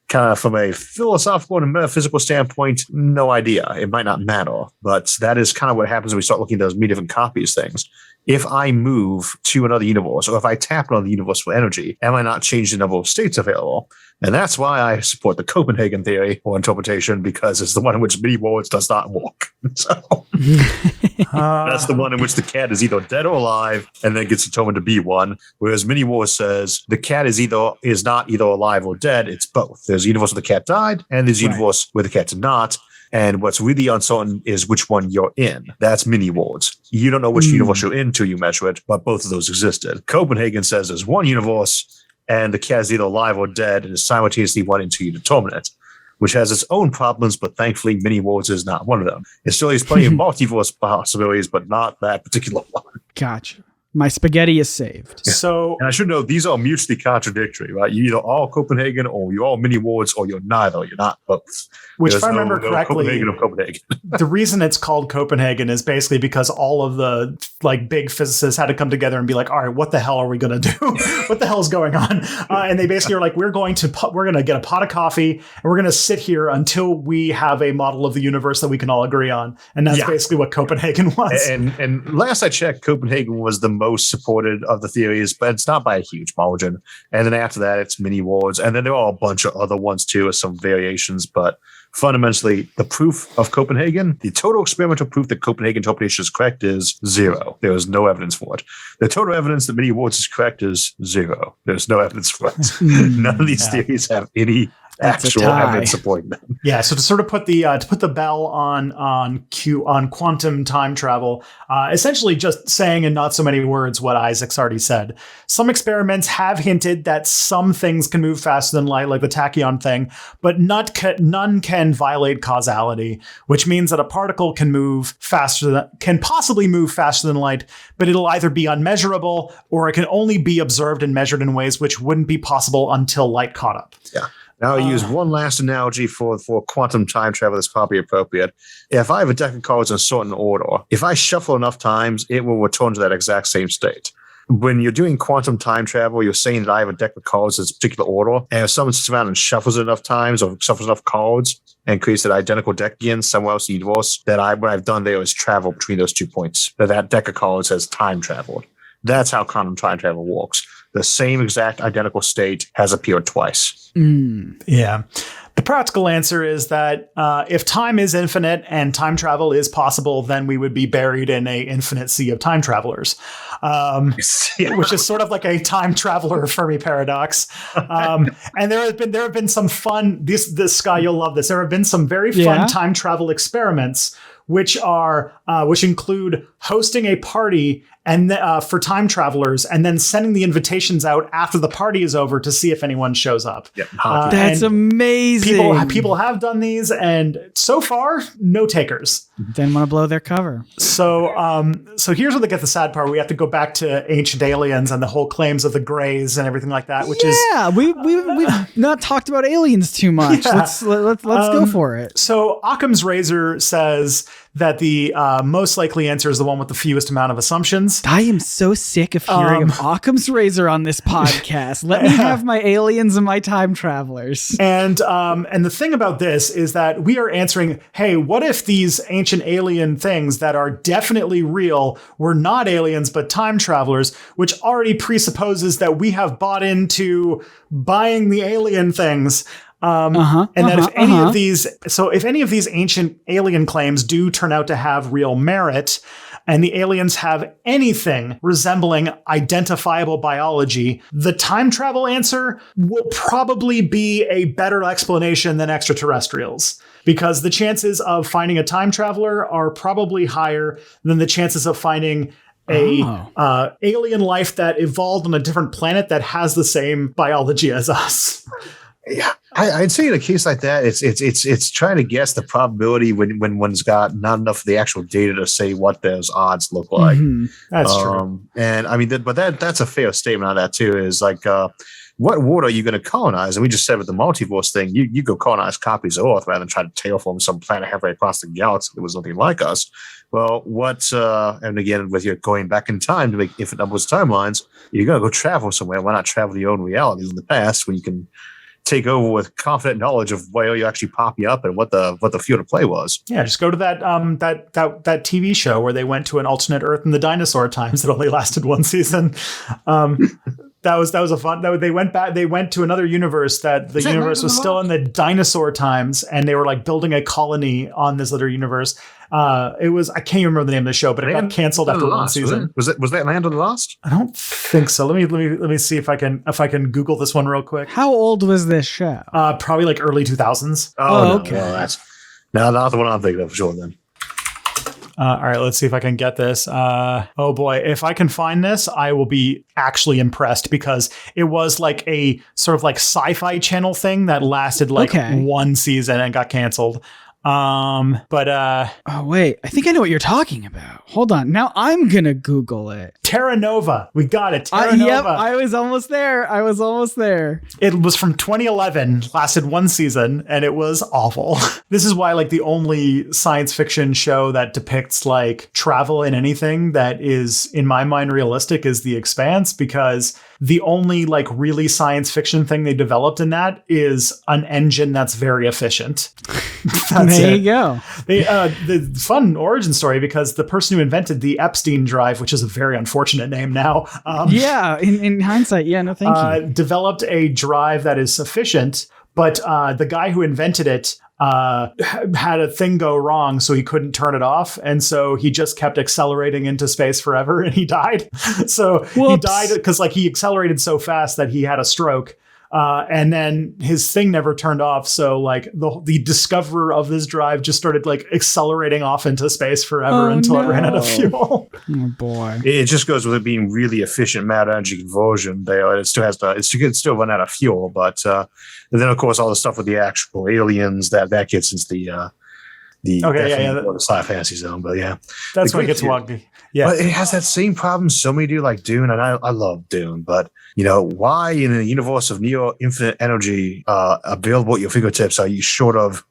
kind of from a philosophical and metaphysical standpoint, no idea. It might not matter, but that is kind of what happens when we start looking at those many different copies things. If I move to another universe, or if I tap another universe for energy, am I not changing the number of states available? And that's why I support the Copenhagen theory or interpretation, because it's the one in which many worlds does not work. So that's the one in which the cat is either dead or alive and then gets determined to be one. Whereas many worlds says the cat is not either alive or dead. It's both. There's a universe where the cat died, and there's a universe where the cat's not. And what's really uncertain is which one you're in. That's mini worlds. You don't know which universe you're in until you measure it, but both of those existed. Copenhagen says there's one universe, and the cat is either alive or dead, and is simultaneously one until you determine it, which has its own problems, but thankfully mini worlds is not one of them. It still leaves plenty of multiverse possibilities, but not that particular one. Gotcha. My spaghetti is saved. So, and I should know these are mutually contradictory, right? You either are Copenhagen, or you're all mini worlds, or you're neither. You're not both. Which, if I remember correctly, Copenhagen. The reason it's called Copenhagen is basically because all of the big physicists had to come together and be like, all right, what the hell are we going to do? What the hell is going on? And they basically are like, we're going to get a pot of coffee, and we're going to sit here until we have a model of the universe that we can all agree on. And that's basically what Copenhagen was. And last I checked, Copenhagen was the most supported of the theories, but it's not by a huge margin. And then after that, it's mini worlds. And then there are a bunch of other ones too, with some variations, but fundamentally, the proof of Copenhagen, the total experimental proof that Copenhagen interpretation is correct is 0. There is no evidence for it. The total evidence that mini worlds is correct is 0. There's no evidence for it. None of these theories have any actual evidence supporting them. Yeah, so to sort of put the bell on quantum time travel, essentially just saying in not so many words what Isaac's already said. Some experiments have hinted that some things can move faster than light, like the tachyon thing, but none can violate causality, which means that a particle can possibly move faster than light, but it'll either be unmeasurable or it can only be observed and measured in ways which wouldn't be possible until light caught up. Yeah. Now I'll use one last analogy for quantum time travel that's probably appropriate. If I have a deck of cards in a certain order, if I shuffle enough times, it will return to that exact same state. When you're doing quantum time travel, you're saying that I have a deck of cards in a particular order, and if someone sits around and shuffles it enough times or shuffles enough cards and creates that identical deck again somewhere else in the universe, what I've done there is travel between those 2 points. That deck of cards has time traveled. That's how quantum time travel works. The same exact identical state has appeared twice. Yeah. The practical answer is that if time is infinite and time travel is possible, then we would be buried in an infinite sea of time travelers, which is sort of like a time traveler Fermi paradox. And there have been some fun. This Scott, you'll love this. There have been some very fun time travel experiments, which include hosting a party and for time travelers, and then sending the invitations out after the party is over to see if anyone shows up. Yep. That's amazing. People have done these, and so far, no takers. Didn't want to blow their cover. So here's where they get the sad part. We have to go back to ancient aliens and the whole claims of the Greys and everything like that. Which we've not talked about aliens too much. Yeah. Let's go for it. So Occam's razor says that the most likely answer is the one with the fewest amount of assumptions. I am so sick of hearing of Occam's razor on this podcast. Let me have my aliens and my time travelers. And the thing about this is that we are answering, hey, what if these ancient alien things that are definitely real were not aliens but time travelers, which already presupposes that we have bought into buying the alien things. If any of these ancient alien claims do turn out to have real merit, and the aliens have anything resembling identifiable biology, the time travel answer will probably be a better explanation than extraterrestrials, because the chances of finding a time traveler are probably higher than the chances of finding alien life that evolved on a different planet that has the same biology as us. Yeah, I'd say in a case like that, it's trying to guess the probability when one's got not enough of the actual data to say what those odds look like. Mm-hmm. That's true. And I mean, that's a fair statement on that too. Is like, what world are you going to colonize? And we just said with the multiverse thing, you go colonize copies of Earth rather than try to terraform some planet halfway across the galaxy that was nothing like us. Well, and again, with your going back in time to make infinite numbers of timelines, you're going to go travel somewhere. Why not travel your own reality in the past when you can take over with confident knowledge of where you actually pop you up and what the field of play was. Yeah, just go to that that TV show where they went to an alternate Earth in the dinosaur times that only lasted one season. That was a fun. They went back. They went to another universe that the universe was still in the dinosaur times, and they were like building a colony on this other universe. It was, I can't even remember the name of the show, but it got canceled after one season. Was that Land of the Lost? I don't think so. Let me see if I can Google this one real quick. How old was this show? Probably like early 2000s. Oh, okay. Well, that's not the one I'm thinking of for sure then. All right, let's see if I can get this. Oh boy, if I can find this, I will be actually impressed because it was like a sort of like sci-fi channel thing that lasted like one season and got canceled. Oh wait, I think I know what you're talking about. Hold on. Now I'm going to Google it. Terra Nova. We got it. Terra Nova. Yep, I was almost there. It was from 2011, lasted one season, and it was awful. This is why like the only science fiction show that depicts like travel in anything that is in my mind realistic is The Expanse, because the only like really science fiction thing they developed in that is an engine that's very efficient. There you go. The fun origin story, because the person who invented the Epstein drive, which is a very unfortunate name now. In hindsight, no, thank you. Developed a drive that is sufficient, but the guy who invented it had a thing go wrong, so he couldn't turn it off, and so he just kept accelerating into space forever, and he died. So he died because like he accelerated so fast that he had a stroke. And then his thing never turned off. So like the discoverer of this drive just started like accelerating off into space forever until it ran out of fuel. Oh boy. It just goes with it being really efficient matter energy conversion. It still has to, it can still run out of fuel, but, and then of course all the stuff with the actual aliens that gets into the sci-fi fantasy zone, but that's what gets wonky. Yeah, but it has that same problem so many do, like Dune, and I love Dune, but why in a universe of near infinite energy available at your fingertips are you short of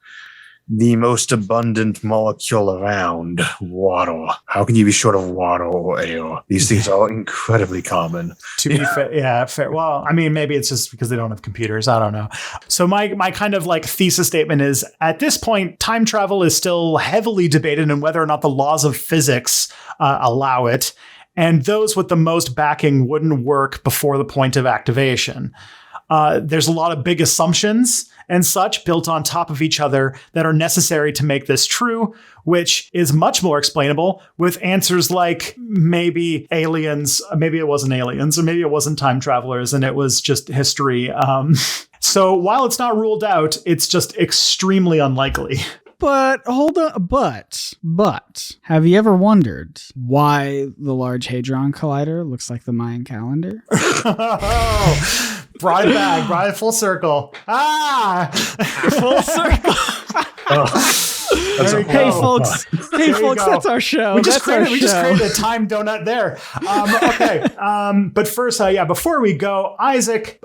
the most abundant molecule around, water? How can you be short of water or air? These things are incredibly common. To be fair, fair. Well, I mean, maybe it's just because they don't have computers. I don't know. So my kind of like thesis statement is, at this point, time travel is still heavily debated in whether or not the laws of physics allow it. And those with the most backing wouldn't work before the point of activation. There's a lot of big assumptions and such built on top of each other that are necessary to make this true, which is much more explainable with answers like maybe aliens, maybe it wasn't aliens, or maybe it wasn't time travelers and it was just history. So while it's not ruled out, it's just extremely unlikely. But hold on, but have you ever wondered why the Large Hadron Collider looks like the Mayan calendar? Brought it full circle. Full circle. Hey folks, that's our show. We just created a time donut there. Okay. But first, before we go, Isaac,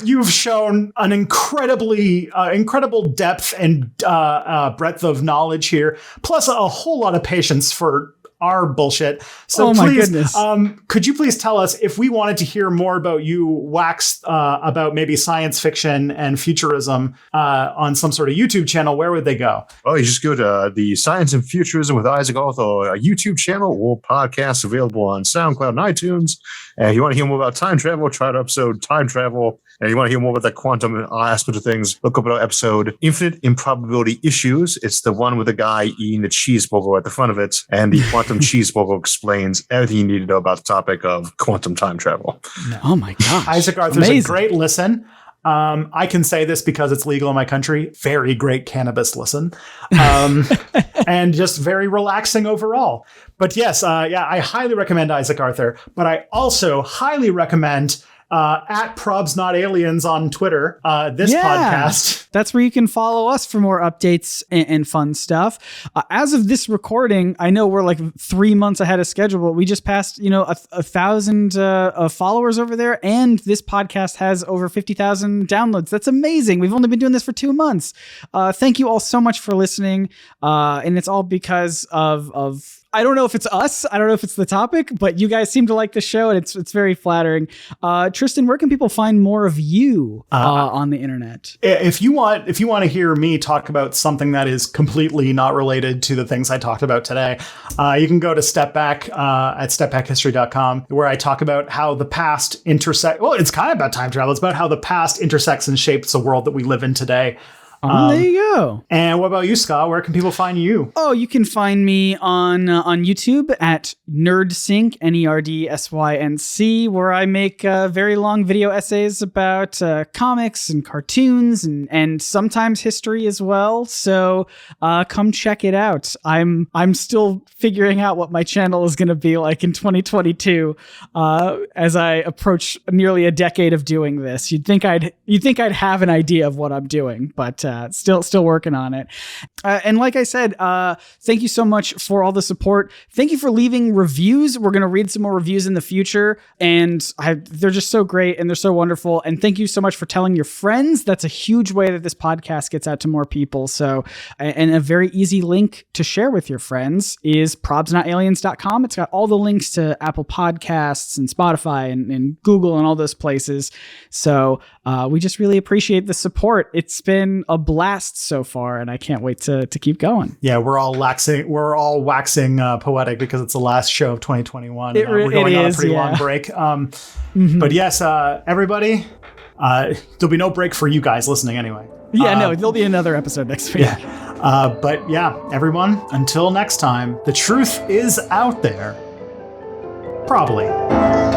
you've shown an incredible depth and breadth of knowledge here, plus a whole lot of patience for our bullshit. So please, could you please tell us, if we wanted to hear more about you wax about maybe science fiction and futurism on some sort of YouTube channel, where would they go? Oh, you just go to the Science and Futurism with Isaac Arthur YouTube channel or podcast available on SoundCloud and iTunes. And if you want to hear more about time travel, try out episode Time Travel. And if you want to hear more about the quantum aspect of things, look up our episode Infinite Improbability Issues. It's the one with the guy eating the cheeseburger at the front of it. And the quantum cheeseburger explains everything you need to know about the topic of quantum time travel. Oh my gosh. Isaac Arthur's a great listen. I can say this because it's legal in my country. Very great cannabis listen. And just very relaxing overall. But yes, I highly recommend Isaac Arthur. But I also highly recommend at Probs Not Aliens on Twitter, this podcast. That's where you can follow us for more updates and fun stuff. As of this recording, I know we're like 3 months ahead of schedule, but we just passed, 1,000 followers over there, and this podcast has over 50,000 downloads. That's amazing. We've only been doing this for 2 months. Thank you all so much for listening. And it's all because of I don't know if it's us. I don't know if it's the topic, but you guys seem to like the show, and it's very flattering. Tristan, where can people find more of you on the internet? If you want to hear me talk about something that is completely not related to the things I talked about today, you can go to Step Back at stepbackhistory.com, where I talk about how the past well, it's kind of about time travel. It's about how the past intersects and shapes the world that we live in today. There you go. And what about you, Scott? Where can people find you? Oh, you can find me on YouTube at Nerdsync, Nerdsync, where I make very long video essays about comics and cartoons and sometimes history as well. So come check it out. I'm still figuring out what my channel is going to be like in 2022 as I approach nearly a decade of doing this. You'd think I'd have an idea of what I'm doing, but still working on it. And like I said, thank you so much for all the support. Thank you for leaving reviews. We're going to read some more reviews in the future, and they're just so great and they're so wonderful. And thank you so much for telling your friends. That's a huge way that this podcast gets out to more people. So, and a very easy link to share with your friends is probsnotaliens.com. It's got all the links to Apple Podcasts and Spotify and Google and all those places. So we just really appreciate the support. It's been a blast so far, and I can't wait to keep going. Yeah, we're all waxing poetic because it's the last show of 2021. We're going on a pretty long break. But yes, everybody, there'll be no break for you guys listening anyway. Yeah, no, there'll be another episode next week. Yeah. But yeah, everyone, until next time, the truth is out there. Probably.